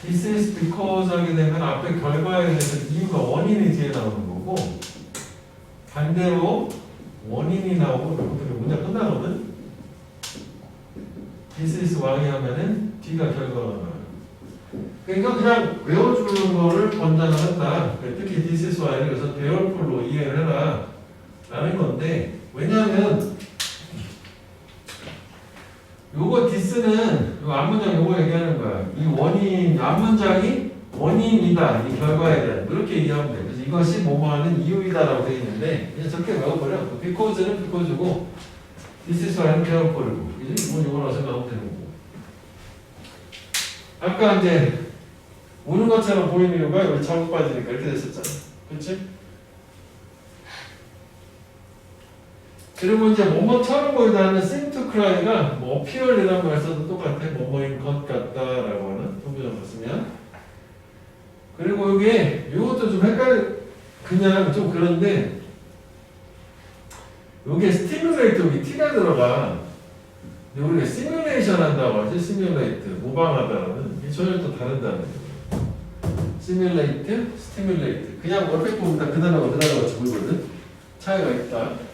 This is because 하게 되면 앞에 결과에 대해서 이유가 원인이 뒤에 나오는 거고 반대로 원인이 나오고 이것들이 문제 끝나거든. This is why 하면은 뒤가 결과가 나와요. 그러니까 그냥 외워주는 거를 권장을 한다. 특히 This is why를 그래서 배열풀로 이해를 해라 라는 건데 왜냐하면 요거 디스는 요 앞문장 요거 얘기하는 거야. 이 원인 앞문장이 원인이다 이 결과에 대한 이렇게 이해하면 돼. 그래서 이것이 뭐뭐하는 이유이다라고 되어 있는데 그냥 저렇게 외워버려. because는 because고 this is why는 배열풀이고 이건 요거라고 생각하면 되는 거고. 아까 이제 우는 것처럼 보이는 이유가 여기 잘못 빠지니까 이렇게 됐었잖아. 그렇지? 그리고 이제 뭐뭐처럼 보이다는 seem to cry가 뭐 appear이라는 말 써도 똑같아. 뭐뭐인 것 같다라고 하는 통부정 썼으면. 그리고 이게 이것도 좀 그냥 좀 그런데 이게 stimulate 여기 t가 들어가. 근데 우리가 simulation 한다고 하지. simulate 모방하다라는 이게 전혀 또 다른 단어예요. simulate, stimulate 그냥 얼핏 보면 다 그 단어가 같이 보이거든. 차이가 있다.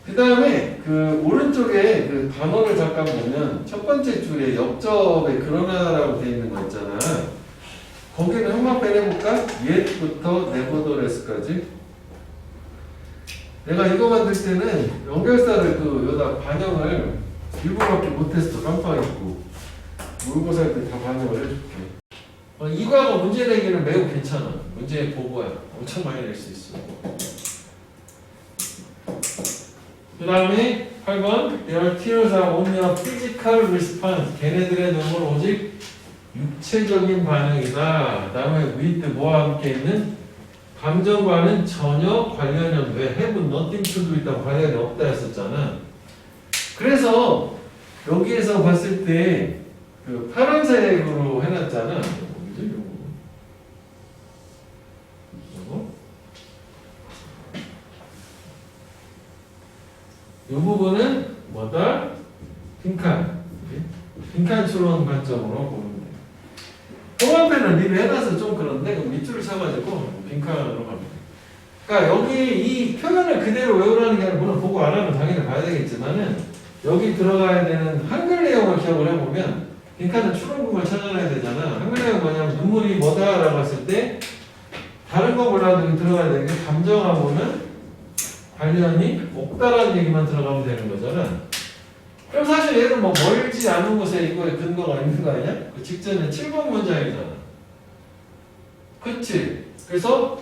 그 다음에 그 오른쪽에 그 단어를 잠깐 보면 첫 번째 줄에 역접에 그러나라고 되어 있는 거 있잖아. 거기는 한번 빼내볼까? yet부터 nevertheless까지. 내가 이거 만들 때는 연결사를 그 여기다 반영을 일부러밖에 못했어. 깜빡했고 모의고사 때 다 반영을 해줄게. 이거하고 문제 내기는 매우 괜찮아. 문제 보고야. 엄청 많이 낼 수 있어. 그 다음에 8번 Their tears are only a physical response. 걔네들의 눈물은 오직 육체적인 반응이다. 그 다음에 with 뭐와 함께 있는 감정과는 전혀 관련이 없는 왜 have nothing to do 있다 관련이 없다 했었잖아. 그래서 여기에서 봤을 때 그 파란색으로 해놨잖아. 뭐지? 요거 이 부분은 뭐다? 빈칸. 빈칸 추론 관점으로 보면 돼요. 홍합에는 미리 해놔서 좀 그런데 그럼 밑줄을 쳐가지고 빈칸으로 갑니다. 그러니까 여기 이 표현을 그대로 외우라는 게 아니라 물론 보고 안 하면 당연히 봐야 되겠지만은 여기 들어가야 되는 한글 내용을 기억을 해보면 빈칸은 추론국을 찾아내야 되잖아. 한글 내용은 뭐냐면 눈물이 뭐다라고 했을 때 다른 거 몰라도 여기 들어가야 되는 게 감정하고는 관련이 없다라는 얘기만 들어가면 되는 거잖아. 그럼 사실 얘는 뭐 멀지 않은 곳에 이거에 근거가 있는 거 아니야? 그 직전에 7번 문장이잖아. 그치? 그래서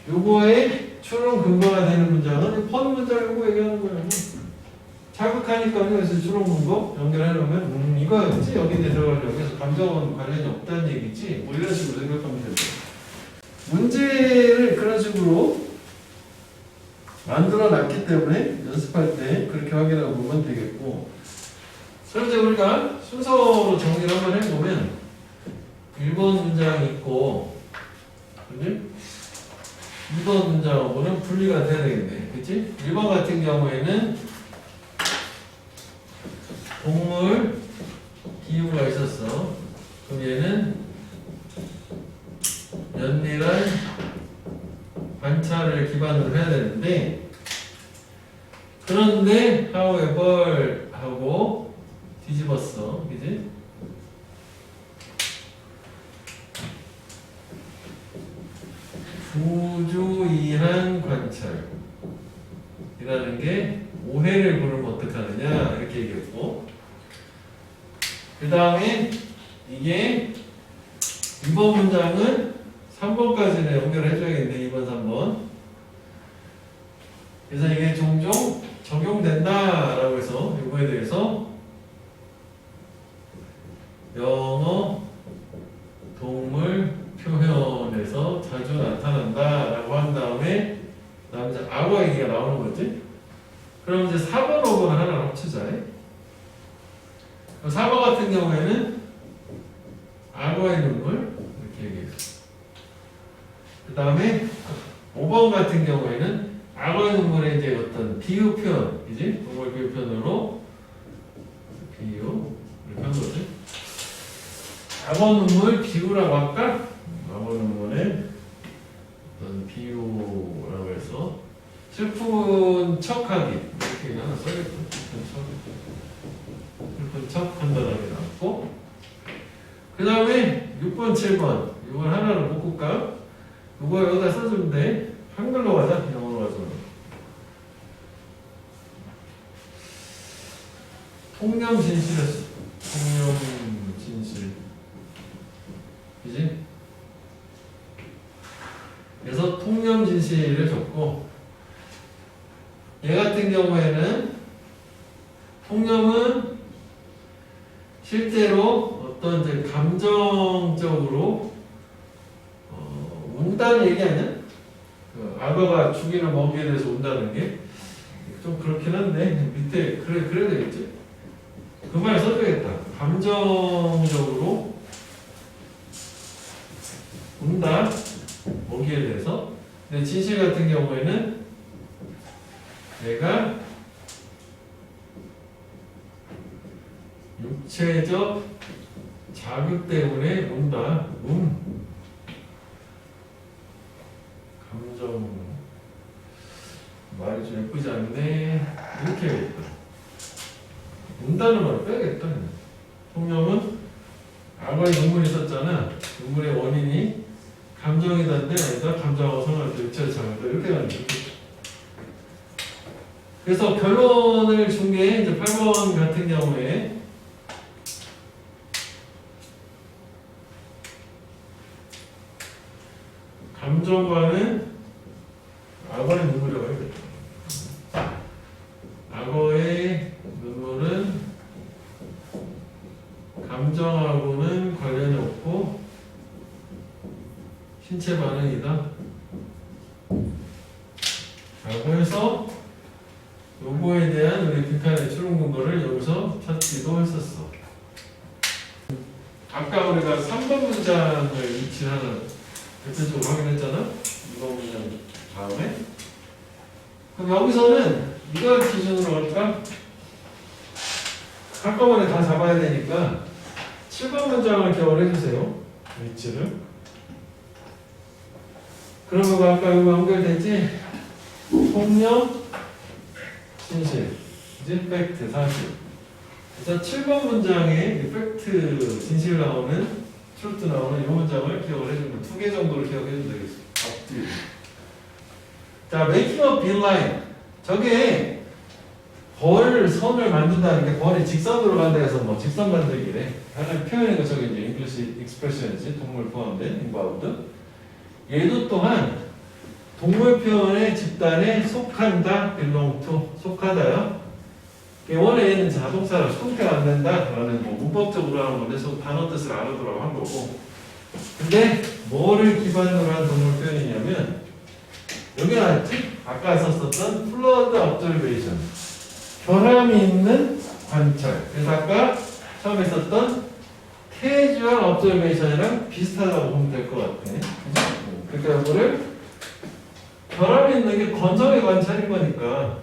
요거에 추론 근거가 되는 문장은 펀 문장 요거 얘기하는 거야. 자극하니까 그래서 추론 근거 연결해놓으면 이거였지? 여기에 들어가려고 해서 감정은 관련이 없다는 얘기지? 뭐 이런 식으로 생각하면 되죠. 문제를 그런 식으로 만들어 놨기 때문에 연습할 때 그렇게 확인하고 보면 되겠고, 그럼 이제 우리가 순서로 정리를 한번 해보면 1번 문장이 있고, 그지? 2번 문장하고는 분리가 돼야 되겠네. 그치? 1번 같은 경우에는 동물 기후가 있었어. 그럼 얘는 면밀한 관찰을 기반으로 해야 되는데, 그런데 however 하고 뒤집었어. 그지? 부주의한 관찰이라는 게 오해를 부르면 어떡하느냐 이렇게 얘기했고, 그 다음에 이게 2번 문장은 3번까지는 연결해줘야겠네. 2번, 3번. 그래서 이게 종종 적용된다라고 해서 이거에 대해서 영어 동물 표현에서 자주 나타난다라고 한 다음에 이제 악어 얘기가 나오는 거지. 그럼 이제 4번, 5번 하나를 합치자. 4번 같은 경우에는 악어의 눈물 이렇게 얘기했어. 그 다음에 5번 같은 경우에는 악어의 눈물의 이제 어떤 비유 표현, 이지? 동물 비유 표현으로 비유 이렇게 한 거지. 악어 눈물 비유라고 할까? 악어 눈물의 어떤 비유라고 해서 슬픈 척하기 이렇게 하나 써야겠다. 슬픈 척 한다는 게 나왔고, 그 다음에 6번, 7번 이걸 하나로 묶을까? 이거 여기다 써주면 돼. 한글로 가자. 영어로 가자. 통념 진실했어. 통념 진실. 그지? 그래서 통념 진실을 줬고, 얘 같은 경우에는 통념은 실제로 어떤 이제 감정적으로 운다는 얘기 아니야? 그 악어가 죽이는 먹이에 대해서 운다는 게 좀 그렇긴 한데 밑에 그래야 되겠지? 그 말 써줘야겠다. 감정적으로 운다 먹이에 대해서. 근데 진실 같은 경우에는 내가 육체적 자극 때문에 운다. 감정 말이 좀 예쁘지 않네. 이렇게 해야겠다. 운다는 말을 빼야겠다. 통념은 악어의 눈물이 있었잖아. 눈물의 원인이 감정이던데 아니다. 감정하고 성할 때 육체적 자극 이렇게 가는 거야. 그래서 결론을 준 게 이제 8번 같은 경우에 감정과는 악어의 눈물이라고 해야겠다. 악어의 눈물은 감정하고는 관련이 없고 신체 반응이다 라고 해서 요거에 대한 우리 빈칸의 추론 근거를 여기서 찾기도 했었어. 아까 우리가 3번 문장을 위치하는 대표적으로 확인했잖아. 2번 문장 다음에. 그럼 여기서는 이걸 기준으로 할까? 한꺼번에 다 잡아야 되니까 7번 문장을 기억을 해주세요. 위치를. 그러면 아까 이거 연결되지? 폭력, 진실, 이제 팩트, 사실. 그래서 7번 문장에 팩트, 진실 나오는, 트루트 나오는 이 문장을 기억을 해주면 2개 정도를 기억해주면 되겠습니다. 앞뒤. 자, making a beeline. 저게 선을 만든다는 게 벌이 직선으로 간다 해서 뭐 직선 만들기래. 하나의 표현인 거 저게 이제 English expression이지. 동물 포함된 involved. 얘도 또한 동물 표현의 집단에 속한다, belong to, 속하다요. 원래 얘는 자동차로 형태가 안 된다라는 뭐 문법적으로 하는 건데 단어 뜻을 알아두라고 한 거고. 근데 뭐를 기반으로 한 동물 표현이냐면 여기 나왔지? 아까 썼었던 flood observation. 결함이 있는 관찰. 그래서 아까 처음에 썼던 casual observation이랑 비슷하다고 보면 될 것 같아. 그러니까 이거를 결함이 있는 게 건성의 관찰인 거니까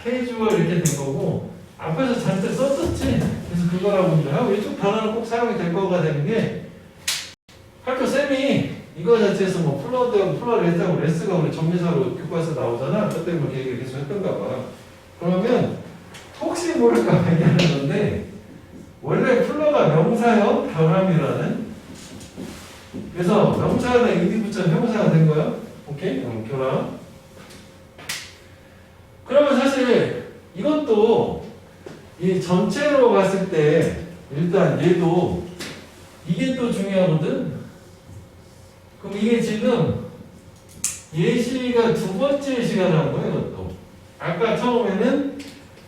casual 이렇게 된 거고 앞에서 잔뜩 썼었지. 그래서 그거라고 이제 하고 이쪽 단어는 꼭 사용이 될 거가 되는 게 학교 쌤이 이거 자체에서 뭐 플러드하고 플러레스하고 레스가 우리 정리사로 교과서 나오잖아. 그때 뭐 얘기를 계속 했던가 봐. 그러면 혹시 모를까 얘기하는 건데 원래 플러가 명사요 결함이라는. 그래서 명사에다 이디 붙여서 형사가 된 거야. 오케이? 결함. 그러면 사실 이것도 이 전체로 봤을 때 일단 얘도 이게 또 중요하거든. 그럼 이게 지금 예시가 두 번째 예시가 나온 거예요. 이것도 아까 처음에는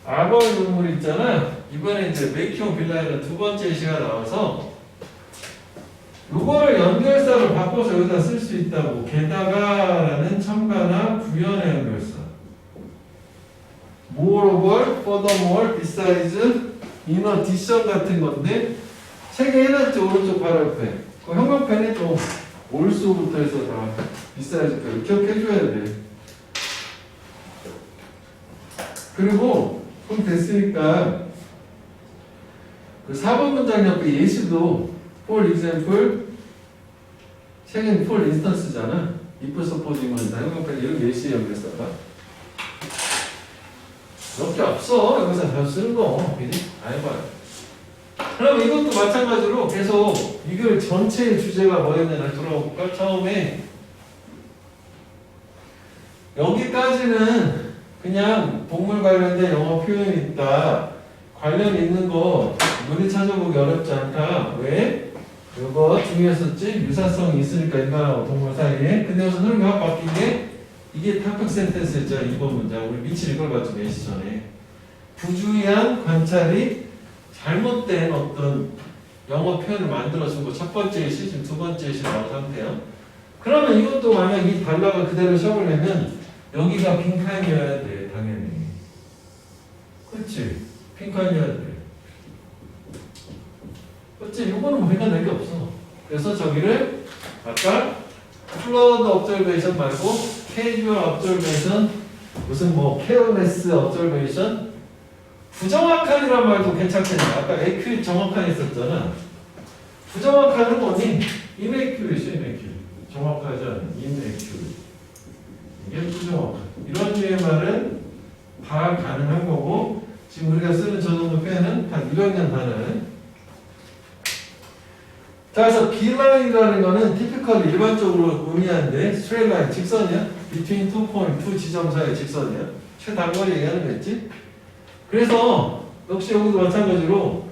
악어의 눈물 있잖아. 이번에 이제 메이킹 빌라이가 두 번째 예시가 나와서 요거를 연결사로 바꿔서 여기다 쓸 수 있다고. 게다가라는 첨가나 부연의 연결사. moreover, furthermore, besides, in addition 같은 건데 책에 해놨지. 오른쪽 바로 옆에 그 형광펜에 좀 올수부터 해서 다 besides 기억해줘야 돼. 그리고 그럼 됐으니까 그 4번 문장 옆에 예시도 for example 책은 for instance잖아. if suppose인 건다. 형광펜 이런 예시 연결사가 몇 개 없어. 여기서 잘 쓰는 거. 그지? 알봐요. 그럼 이것도 마찬가지로 계속 이걸 전체의 주제가 뭐였냐를 들어볼까? 처음에 여기까지는 그냥 동물 관련된 영어 표현이 있다. 관련 있는 거 눈이 찾아보기 어렵지 않다. 왜? 이거 중요했었지? 유사성이 있으니까 인간하고 동물 사이에. 근데 여기서 흐름이 확 바뀐 게 이게 타격 센텐스였잖아. 2번 문장. 우리 미칠 이걸 봤죠. 예시 전에. 부주의한 관찰이 잘못된 어떤 영어 표현을 만들어준 거 첫 번째 예시, 지금 두 번째 예시 나온 상태야. 그러면 이것도 만약 이 단락을 그대로 적으려면 여기가 빈칸이어야 돼. 당연히. 그렇지? 빈칸이어야 돼. 그렇지? 이거는 뭐 빈칸 될 게 없어. 그래서 저기를 아까 flood observation 말고 casual observation, 무슨 뭐 careless observation, 부정확한이란 말도 괜찮겠네. 아까 accurate 정확한 있었잖아. 부정확한은 뭐니? inaccurate, inaccurate. 정확하지 않은 inaccurate. 이게 부정확한. 이런 류의 말은 다 가능한 거고, 지금 우리가 쓰는 저 정도 표현은 다 2학년 단어는. 자, 그래서 B라인이라는 거는 typical 일반적으로 의미하는데 straight line, 직선이야. between two point, 두 지점 사이의 직선이야. 최단거리 얘기하는 거겠지? 그래서 역시 여기도 마찬가지로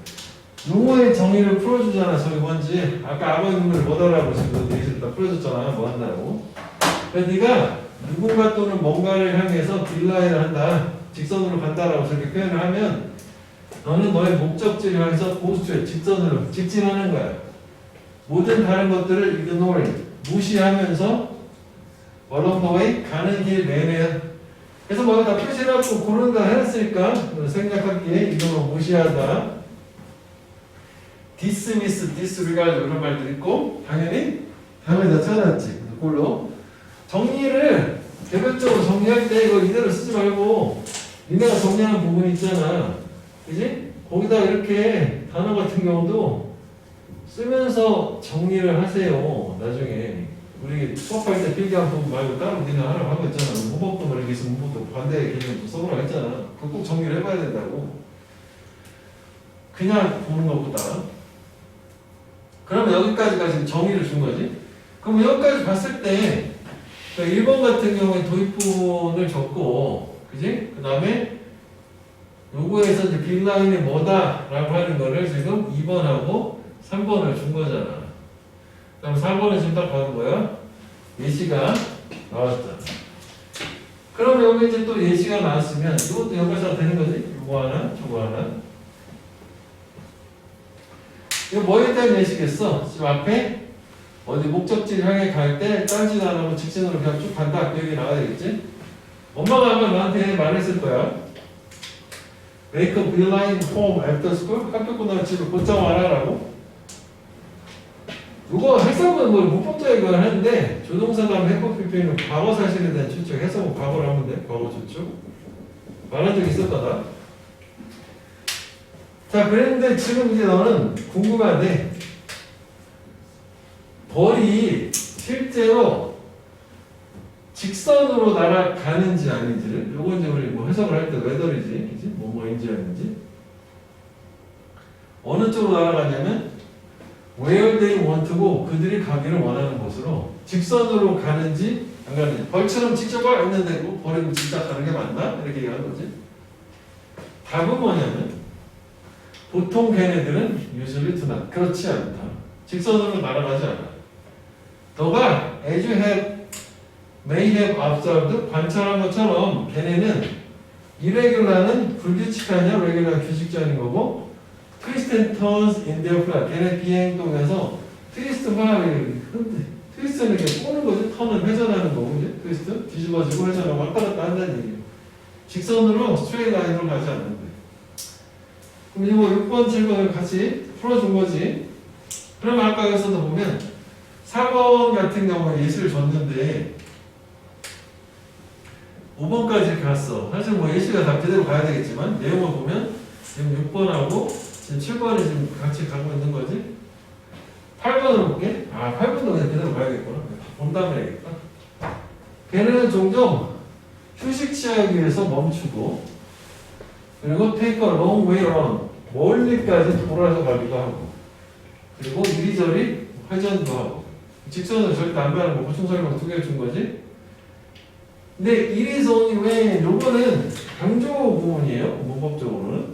용어의 정의를 풀어주잖아. 저기 뭔지 아까 아버님을 못 알아보시고 예시를 다 풀어줬잖아. 뭐 한다고. 그래서 네가 누군가 또는 뭔가를 향해서 딜라인을 한다, 직선으로 간다라고 저렇게 표현을 하면 너는 너의 목적지를 향해서 고스트에 직선으로 직진하는 거야. 모든 다른 것들을 ignore, 무시하면서 along the way, 가는 길 내내. 그래서 뭐 다 표시해갖고 고른다 해놨으니까 생략하기에 이거 무시하다, dismiss, disregard 이런 말들 있고 당연히 다 찾아놨지. 그걸로 정리를 개별적으로 정리할 때 이거 이대로 쓰지 말고 니네가 정리하는 부분 있잖아. 그지? 거기다 이렇게 단어 같은 경우도 쓰면서 정리를 하세요. 나중에. 우리 수업할 때 필기한 부분 말고 따로 니네 하라고 하고 있잖아. 문법도 뭐 이렇게 있으면 문법도 반대 개념도 써보라고 했잖아. 그거 꼭 정리를 해봐야 된다고. 그냥 보는 것보다. 그러면 여기까지가 지금 정의를 준 거지. 그럼 여기까지 봤을 때 1번 같은 경우에 도입부분을 적고, 그지? 그 다음에 요거에서 이제 빅라인이 뭐다라고 하는 거를 지금 2번하고 3번을 준 거잖아. 그럼 4번은 지금 딱 봐도 뭐야? 예시가 나왔잖아. 그럼 여기 이제 또 예시가 나왔으면 이것도 연결사가 되는 거지? 요거 하나, 저거 하나. 이거 뭐에 대한 예시겠어? 지금 앞에 어디 목적지를 향해 갈 때 딴짓 안 하고 직진으로 그냥 쭉 간다. 여기 나와야 되겠지? 엄마가 아마 나한테 말했을 거야. Make a beeline home after school. 학교 끝나면 집에 곧장 와라라고. 이거 해석은 뭐 문법적인 하는데 조동사 다음 해법 필표는 과거 사실에 대한 추측. 해석은 과거로 하면 돼. 과거 추측. 말한 적 있을 거다. 자, 그랬는데 지금 이제 너는 궁금한데 벌이 실제로 직선으로 날아가는지 아닌지를 요거 이제 우리 뭐 해석을 할 때 웨더리지, 그지? 뭐인지 아닌지 어느 쪽으로 날아가냐면 where they want to고 그들이 가기를 원하는 곳으로 직선으로 가는지 안 가는지 벌처럼 직접 와 있는데 벌이 진짜 가는 게 맞나? 이렇게 얘기하는 거지. 답은 뭐냐면 보통 걔네들은 usually do not 그렇지 않다. 직선으로 날아가지 않아. 너가 as you may have observed 관찰한 것처럼 걔네는 irregular는 불규칙하냐 regular 규칙적인 거고 twist and turns in their flight 걔네 비행동에서 트위스트는 이렇게 꼬는 거지. 턴은 회전하는 거고 이제 트위스트 뒤집어지고 회전하고 왔다 갔다 한다는 얘기예요. 직선으로 스트레이트 라인으로 가지 않는데. 그럼 이거 6번, 7번을 같이 풀어준 거지. 그러면 아까 여기서도 보면 4번 같은 경우에 예시를 줬는데 5번까지 이렇게 갔어. 사실 뭐 예시가 다 그대로 가야 되겠지만 내용을 보면 지금 6번하고 지금 7번이 지금 같이 가고 있는 거지. 8번을 볼게. 8번도 그냥 그대로 가야겠구나. 본다면 해야겠다. 걔네는 종종 휴식 취하기 위해서 멈추고 그리고 take a long way around 멀리까지 돌아서 가기도 하고 그리고 이리저리 회전도 하고 직선을 절대 안 가는 거 보충 설명 2개 준 거지. 근데 이리저리 왜 요거는 강조 부분이에요. 문법적으로는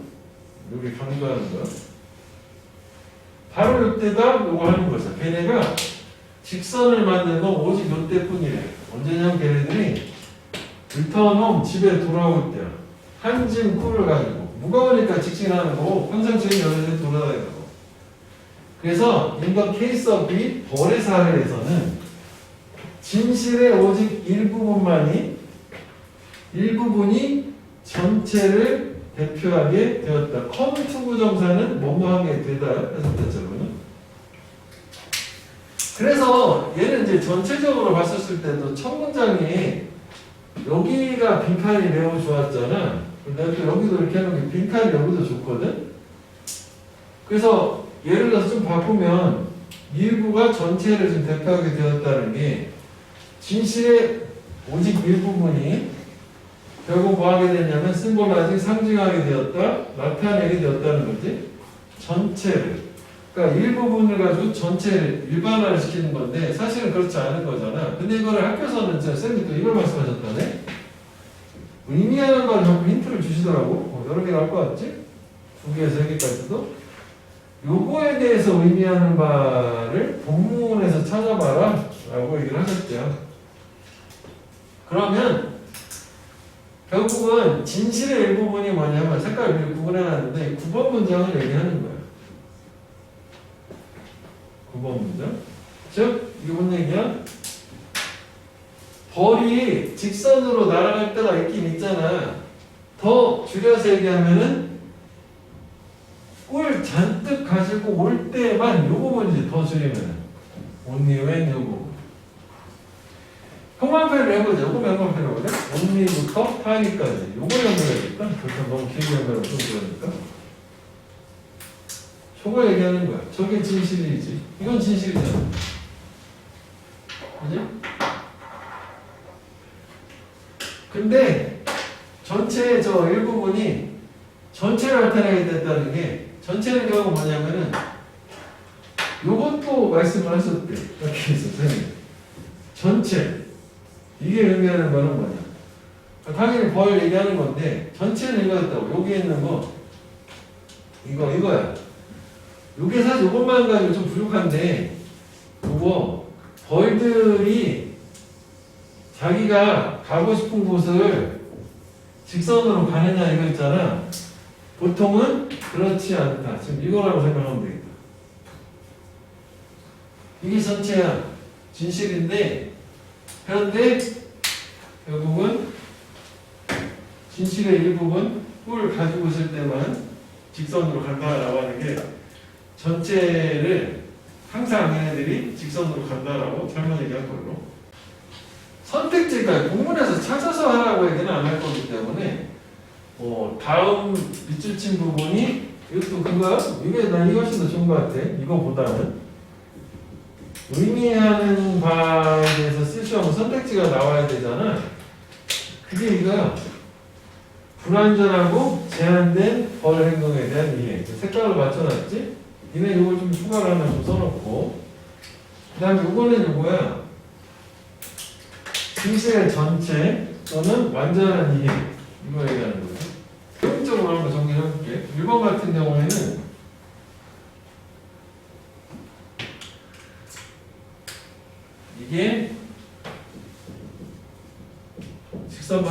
여기 강조하는 거 바로 이때다 요거 하는 거죠. 걔네가 직선을 만드는 건 오직 이때뿐이래. 언제냐면 걔네들이 return home 집에 돌아올 때야. 한 짐 꿀을 가지고 무거우니까 직진하는 거고 평상시에 여기서 돌아다니는 거. 그래서 in the case of the 벌의 사례에서는 진실의 오직 일부분이 전체를 대표하게 되었다. come to 부정사는 뭐뭐하게 되다 해석됐잖아요. 그래서 얘는 이제 전체적으로 봤었을 때도 첫 문장에 여기가 빈칸이 매우 좋았잖아. 내가 또 여기도 이렇게 하는 게 빈칸이 여기도 좋거든. 그래서 예를 들어서 좀 바꾸면 일부가 전체를 좀 대표하게 되었다는 게 진실의 오직 일부분이 결국 뭐 하게 됐냐면 심볼라지 상징하게 되었다, 나타내게 되었다는 거지. 전체를. 그러니까 일부분을 가지고 전체를 일반화를 시키는 건데 사실은 그렇지 않은 거잖아. 근데 이거를 학교에서는 쌤이 또 이걸 말씀하셨다네. 의미하는 걸 자꾸 힌트를 주시더라고. 여러 개 나올 것 같지? 2개, 3개까지도. 요거에 대해서 의미하는 바를 본문에서 찾아봐라 라고 얘기를 하셨죠. 그러면 결국은 진실의 일부분이 뭐냐면 색깔을 구분해놨는데 9번 문장을 얘기하는 거야. 9번 문장. 즉 이게 뭔 얘기야? 벌이 직선으로 날아갈 때가 있긴 있잖아. 더 줄여서 얘기하면은 꿀 잔뜩 가지고 올 때만 요 부분이지. 더 줄이면 only when 요 부분. 형광펜을 해보자. 요거 형광펜 해보자. only부터 tiny까지. 요거 연결해야겠다. 그렇게 너무 길게 연결하면 좀 그러니까. 저거 얘기하는 거야. 저게 진실이지. 이건 진실이잖아. 그지? 근데 전체 저 일부분이 전체를 나타내게 됐다는 게 전체는 결국 뭐냐면은 요것도 말씀을 하셨대. 이렇게 해서 선생님. 전체. 이게 의미하는 바는 뭐냐. 당연히 벌 얘기하는 건데 전체는 이거였다고. 여기 있는 거 이거야. 요게 사실 요것만 가지고 좀 부족한데 요거 벌들이 자기가 가고 싶은 곳을 직선으로 가느냐 이거 있잖아. 보통은 그렇지 않다. 지금 이거라고 생각하면 되겠다. 이게 전체야. 진실인데 그런데 결국은 진실의 일부분 뿔을 가지고 있을 때만 직선으로 간다라고 하는 게 전체를 항상 얘네들이 직선으로 간다라고 잘못 얘기한 걸로. 선택지가 공문에서 찾아서 하라고 얘기는 안 할 거기 때문에 다음 밑줄 친 부분이 이것도 그거야? 이게 난 이것이 더 좋은 것 같아. 이거보다는 의미하는 바에 대해서 쓸 수 없는 선택지가 나와야 되잖아. 그게 이거야. 불완전하고 제한된 벌 행동에 대한 이해. 색깔로 맞춰놨지? 니네 이걸 좀 추가를 하나 좀 써놓고 그 다음에 이거는 이거야. 진실의 전체 또는 완전한 이해. 이거 얘기하는 거죠. 효율적으로 한번 정리를 해볼게. 1번 같은 경우에는 이게 직선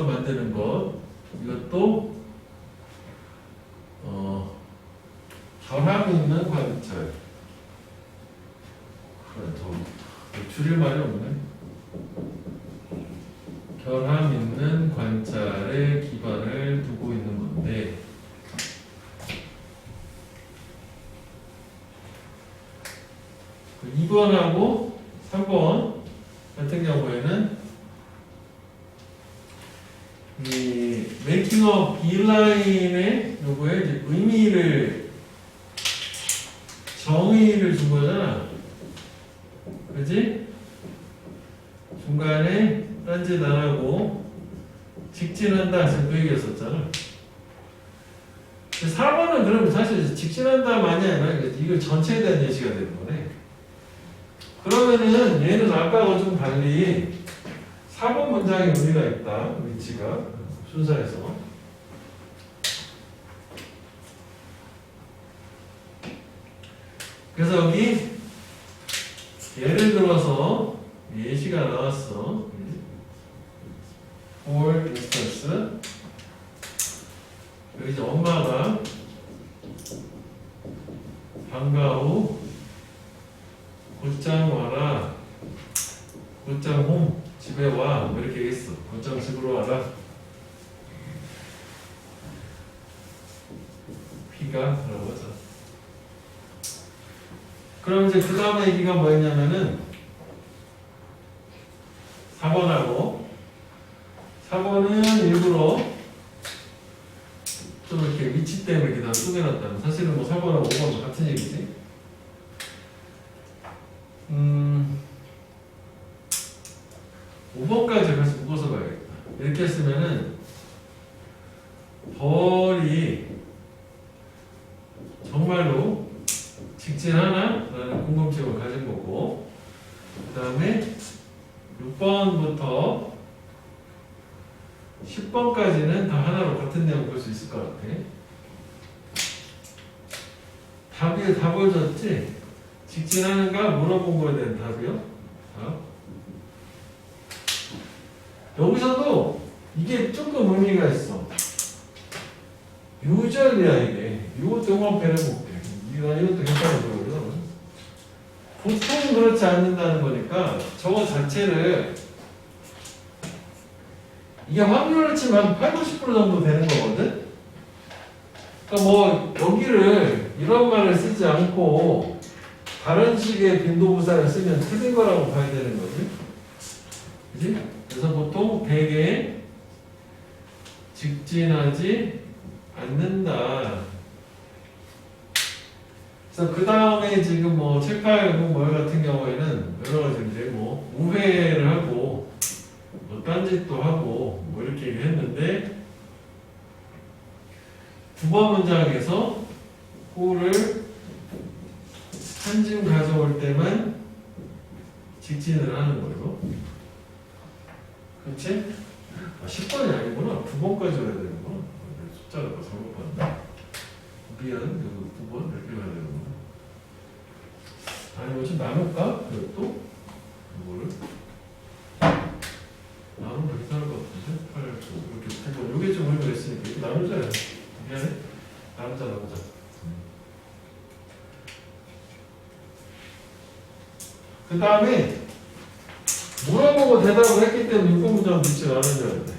만드는 것 이것도 결함 있는 관찰. 그래, 더 줄일 말이 없네. 결함 있는 관찰에 기반을 두고 있는 건데 그 2번하고 3번 같은 경우에는 이 making a beeline의 요거에 이제 정의를 준 거잖아. 그지? 중간에 딴짓 안 하고 직진한다. 지금 그 얘기였었잖아. 4번은 그러면 사실 직진한다만이 아니라 이걸 전체에 대한 예시가 되는 거네. 그러면은 얘는 아까하고 좀 달리 4번 문장에 의미가 있다. 위치가 순서에서. 그래서 여기 예를 들어서 예시가 나왔어. For instance 여기 이제 엄마가 방과 후 곧장 와라. 곧장 홈 집에 와. 뭐 이렇게 얘기했어. 곧장 집으로 와라. 비가 라고 하자. 그럼 이제 그 다음에 얘기가 뭐였냐면은 4번은 일부러 좀 이렇게 위치 때문에 이렇게 다 쪼개놨다는. 사실은 뭐 4번하고 5번은 같은 얘기지. 5번까지 같이 묶어서 봐야겠다. 이렇게 했으면은 벌이 정말로 직진하나? 라는 궁금증을 가진 거고 그 다음에 6번부터 10번까지는 다 하나로 같은 내용 볼 수 있을 것 같아. 답을 줬지? 직진하는가 물어본 거에 대한 답이요. 여기서도 이게 조금 의미가 있어. 유절이야 이게. 이것도 영어펜 해볼게. 이것도 괜찮아 보이거든. 보통 그렇지 않는다는 거니까 저거 자체를 이게 확률을 치면 8, 90% 정도 되는 거거든. 그러니까 뭐 여기를 이런 말을 쓰지 않고 다른 식의 빈도부사를 쓰면 틀린 거라고 봐야 되는 거지. 그지? 그래서 보통 대개 직진하지 않는다. 그래서 그 다음에 지금 뭐 7, 8, 9, 뭐 같은 경우에는 여러 가지 이제 뭐 우회를 하고 뭐 딴짓도 하고 뭐 이렇게 얘기했는데 두 번 문장에서 호를 한 줌 가져올 때만 직진을 하는 거예요. 그렇지? 10번이 아니구나. 9번까지 와야 되는구나. 숫자가 더 잘못 봤네. 미안, 9번 이렇게 가야 되는구나. 아니, 뭐 좀 나눌까? 그것도? 이거를? 나누면 괜찮을 것 같은데? 8, 9, 이렇게 9번. 이게 좀 의미가 있으니까 이렇게 나누자. 미안해? 나누자. 그 다음에 물어보고 대답을 했기 때문에 6번 문장 믿지 않으면 돼.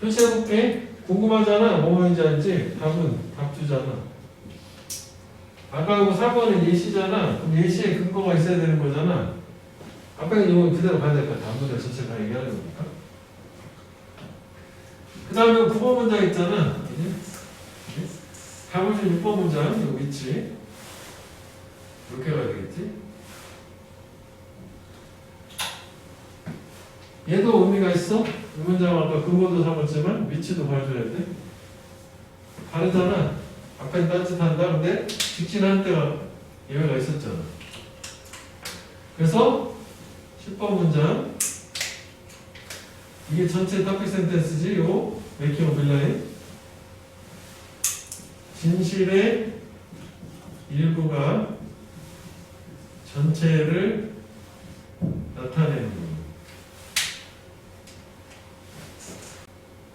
표시해볼게. 궁금하잖아. 뭐뭐인지 알지? 답 주잖아. 아까 이거 4번은 예시잖아. 그럼 예시에 근거가 있어야 되는 거잖아. 아까 이거 그대로 가야 될 거야. 단문에 전체 다 얘기하는 거니까. 그 다음에 9번 문장 있잖아. 답을 준 6번 문장, 요 위치. 이렇게 가야 되겠지? 얘도 의미가 있어? 이 문장 아까 근거도 잡았지만 위치도 봐줘야 돼. 다르잖아. 앞에 딴짓한다. 근데 직진하는 때가 예외가 있었잖아. 그래서 10번 문장 이게 전체 토픽 센텐스지. 요 메이킹 오브 빌라인 진실의 일부가 전체를 나타내는 겁니다.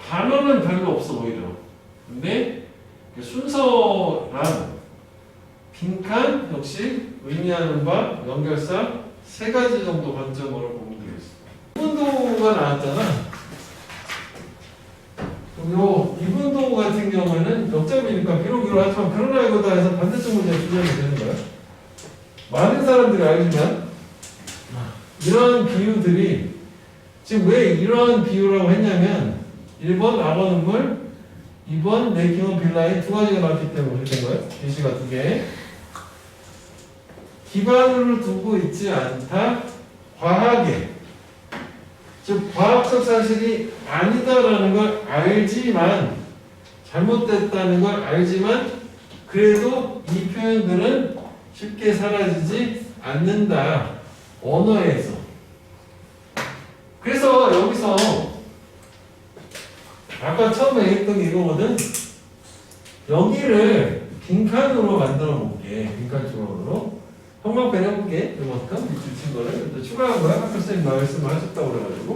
단어는 별로 없어 보이죠. 근데 순서랑 빈칸 역시 의미하는 바 연결사 세 가지 정도 관점으로 보면 되겠습니다. 이분도 나왔잖아. 요 이분도 같은 경우에는 역점이니까 비록 하지만 그러나 이거다 해서 반대쪽 문제 주장이 되는 거야. 많은 사람들이 알지만 이런 비유들이 지금 왜 이런 비유라고 했냐면 1번 악어 눈물, 2번 메이킹 오브 빌라인 두 가지가 나왔기 때문에 그렇게 된 거예요. 예시가 두 개. 기반을 두고 있지 않다. 과하게. 즉 과학적 사실이 아니다라는 걸 알지만 잘못됐다는 걸 알지만 그래도 이 표현들은 쉽게 사라지지 않는다. 언어에서. 그래서 여기서 아까 처음에 했던 게 이거거든. 여기를 빈칸으로 만들어 볼게. 빈칸 주어로. 형광펜 해볼게. 이만큼 밑줄 친 거를. 또 추가한 거야. 아까 선생님 말씀을 하셨다고 그래가지고.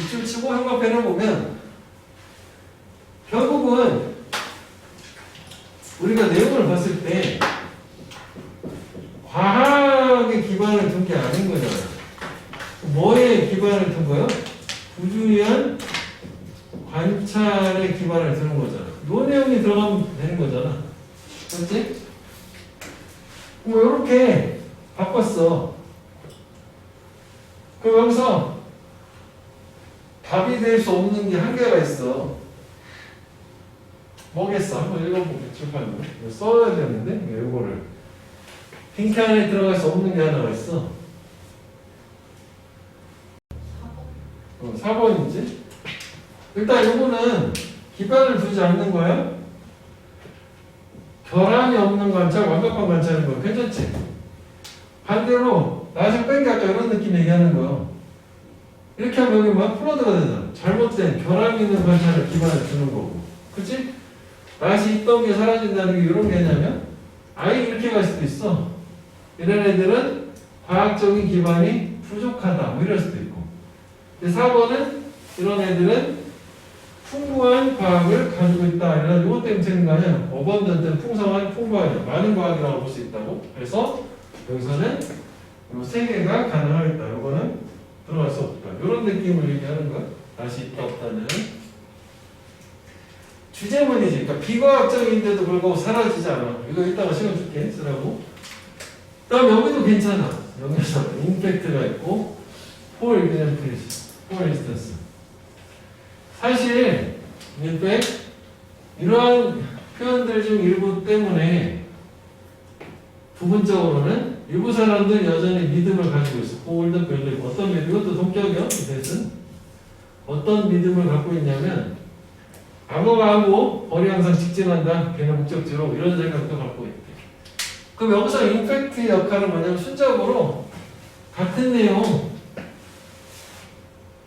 밑줄 치고 형광펜 해보면 결국은 우리가 내용을 봤을 때 과학에 기반을 둔 게 아닌 거잖아. 뭐에 기반을 둔 거야? 부주의한 관찰에 기반을 두는 거잖아. 요 내용이 들어가면 되는 거잖아. 그렇지? 뭐 이렇게 바꿨어. 그럼 여기서 답이 될 수 없는 게 한 개가 있어. 뭐겠어? 한번 읽어보게. 출판으로. 써야 되는데 이거를 빈칸에 들어갈 수 없는 게 하나가 있어. 4번이지? 일단 이거는 기반을 두지 않는 거야. 결함이 없는 관찰, 완벽한 관찰인 거야. 괜찮지? 반대로 나중 뺀게 아까 이런 느낌 얘기하는 거야. 이렇게 하면 여기 막 플러드가 되잖아. 잘못된 결함 있는 관찰을 기반을 두는 거고. 그치? 맛이 있던 게 사라진다는 게 이런 개념이야. 아예 이렇게 갈 수도 있어. 이런 애들은 과학적인 기반이 부족하다. 뭐 이럴 수도 있고. 4번은 이런 애들은 풍부한 과학을 가지고 있다. 이런 이것 때문에 생긴 거 아니야. 어번던트는 풍성한, 풍부한, 많은 과학이라고 볼 수 있다고. 그래서 여기서는 이 세 개가 가능하겠다. 이거는 들어갈 수 없다. 이런 느낌을 얘기하는 거야. 다시 있다 없다는 주제문이지. 그러니까 비과학적인데도 불구하고 사라지지 않아. 이거 이따가 시간 줄게. 쓰라고. 그다음 여기도 괜찮아. 여기서 임팩트가 있고 for instance 사실 임팩트 이러한 표현들 중 일부 때문에 부분적으로는 일부 사람들은 여전히 믿음을 가지고 있어. 올드 밸류 어떤 믿음? 이것도 동격이요. 이것은 어떤 믿음을 갖고 있냐면 악어가 하고 벌이 항상 직진한다. 걔는 목적지로 이런 생각도 갖고 있대. 그럼 여기서 임팩트 역할은 뭐냐면 순적으로 같은 내용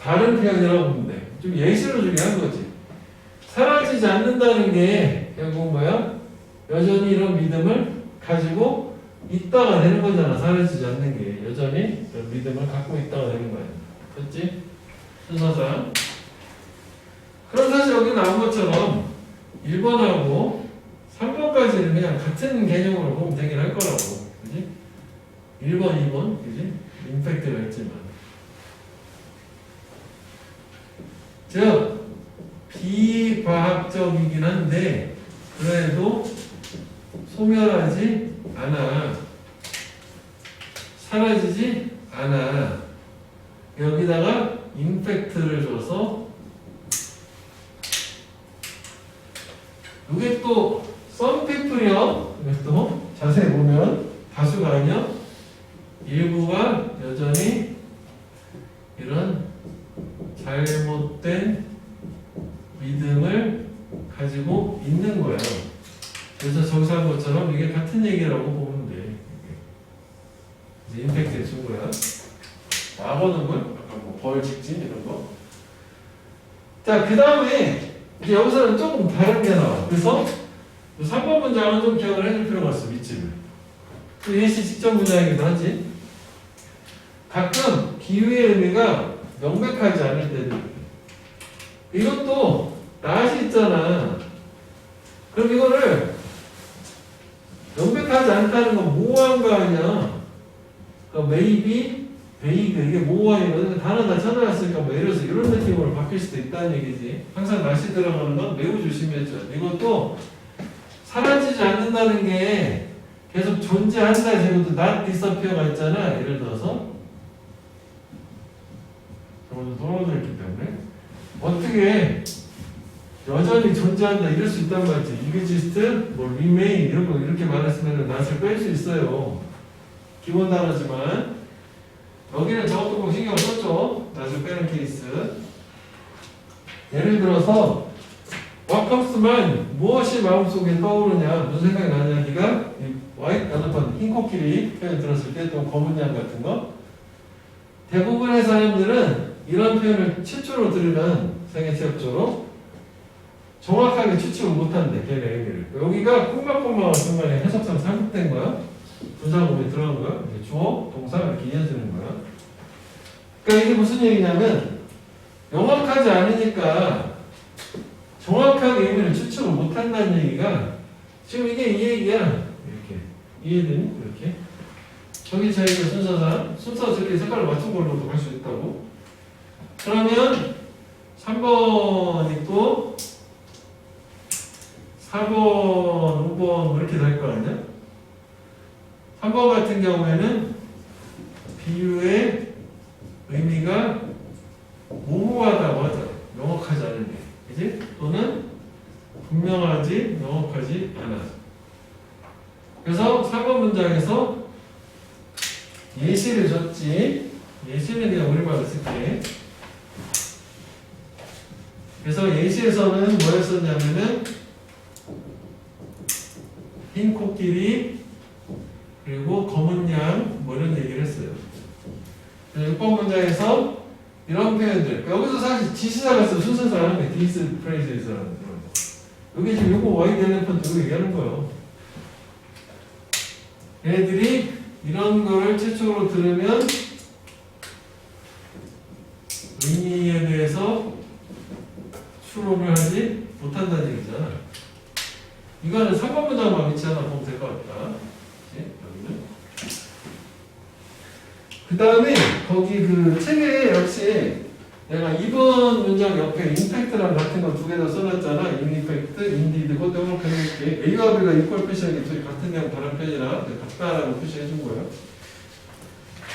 다른 표현이라고 보면 돼. 좀 예시를 주게 한 거지. 사라지지 않는다는 게 결국 뭐야? 여전히 이런 믿음을 가지고 있다가 되는 거잖아. 사라지지 않는 게 여전히 이런 믿음을 갖고 있다가 되는 거야. 그렇지? 순서상. 그럼 사실 여기 나온 것처럼 1번하고 3번까지는 그냥 같은 개념으로 보면 되긴 할 거라고. 그지? 1번, 2번, 그지? 임팩트가 있지만. 즉, 비과학적이긴 한데, 그래도 소멸하지 않아. 사라지지 않아. 여기다가 임팩트를 줘서, 이게 또, some people이요. 이것도 자세히 보면, 다수가 아니요. 일부가 여전히 이런 잘못된 믿음을 가지고 있는 거예요. 그래서 저기서 한 것처럼 이게 같은 얘기라고 보면 돼. 이제 임팩트에 준 거야. 악어는 뭘? 아까 뭐 벌, 직진 이런 거. 자, 그 다음에 이제 여기서는 조금 다른 게 나와. 그래서 3번 문장은 좀 기억을 해줄 필요가 있어. 밑집을. 또 예시 직접 문장이기도 하지. 가끔 비유의 의미가 명백하지 않을 때도 있고. 이것도 낫이 있잖아. 그럼 이거를 명백하지 않다는 건 모호한 거 아니야. 그러니까 maybe, vague 이게 모호하거든. 단어 다 쳐놨으니까 뭐 예를 들어서 이런 느낌으로 바뀔 수도 있다는 얘기지. 항상 낫이 들어가는 건 매우 조심해줘. 이것도 사라지지 않는다는 게 계속 존재한다 해서 이것도 not disappear가 있잖아. 예를 들어서 저것도 떨어져 있기 때문에 어떻게 여전히 존재한다 이럴 수 있단 말이지. exist, 뭐 remain 이런 거 이렇게 말했으면 not을 뺄 수 있어요. 기본 단어지만 여기는 저것도 꼭 신경 썼죠. not을 빼는 케이스. 예를 들어서 what comes to mind 무엇이 마음속에 떠오르냐 무슨 생각이 나냐 네가 white 나도판 흰 코끼리 표현 들었을 때 또 검은 양 같은 거 대부분의 사람들은 이런 표현을 최초로 들으면 생애체협조로 정확하게 추측을 못한대 걔네 의미를. 여기가 콤마콤마가 순간에 해석상 잘못된 거야. 분사구문이 들어간 거야. 주어, 동사 이렇게 이어지는 거야. 그러니까 이게 무슨 얘기냐면 명확하지 않으니까 정확하게 의미를 추측을 못한다는 얘기가 지금 이게 이 얘기야. 이렇게 이해되니? 이렇게 저기 저희가 순서 저렇게 색깔을 맞춘 걸로도 할 수 있다고. 그러면 3번 있고 4번, 5번 뭐 이렇게 될 거 아니야? 3번 같은 경우에는 비유의 의미가 모호하다고 하잖아. 명확하지 않은 게. 그지? 또는 분명하지, 명확하지 않아. 그래서 4번 문장에서 예시를 줬지. 예시는 그냥 우리말로 쓸게. 그래서 예시에서는 뭐였었냐면은 흰 코끼리 그리고 검은 양 뭐 이런 얘기를 했어요. 6번 문장에서 이런 표현들 여기서 사실 지시사가 있어 순서상 this phrase에서라는 여기 지금 이거 white elephant 얘기하는 거예요. 얘네들이 이런 거를 최초로 들으면 의미에 대해서 추론을 하지 못한다는 얘기잖아. 이거는 3번 문장만 위치 하나 보면 될 것 같다. 여기는. 그 다음에 거기 그 책에 역시 내가 2번 문장 옆에 임팩트랑 같은 거 두 개 더 써놨잖아. 임팩트, 인디드 그것도 이렇게 해놓을게. A와 B가 이퀄 표시하기 둘이 같은 양 다른 편이라 같다라고 표시해 준 거예요.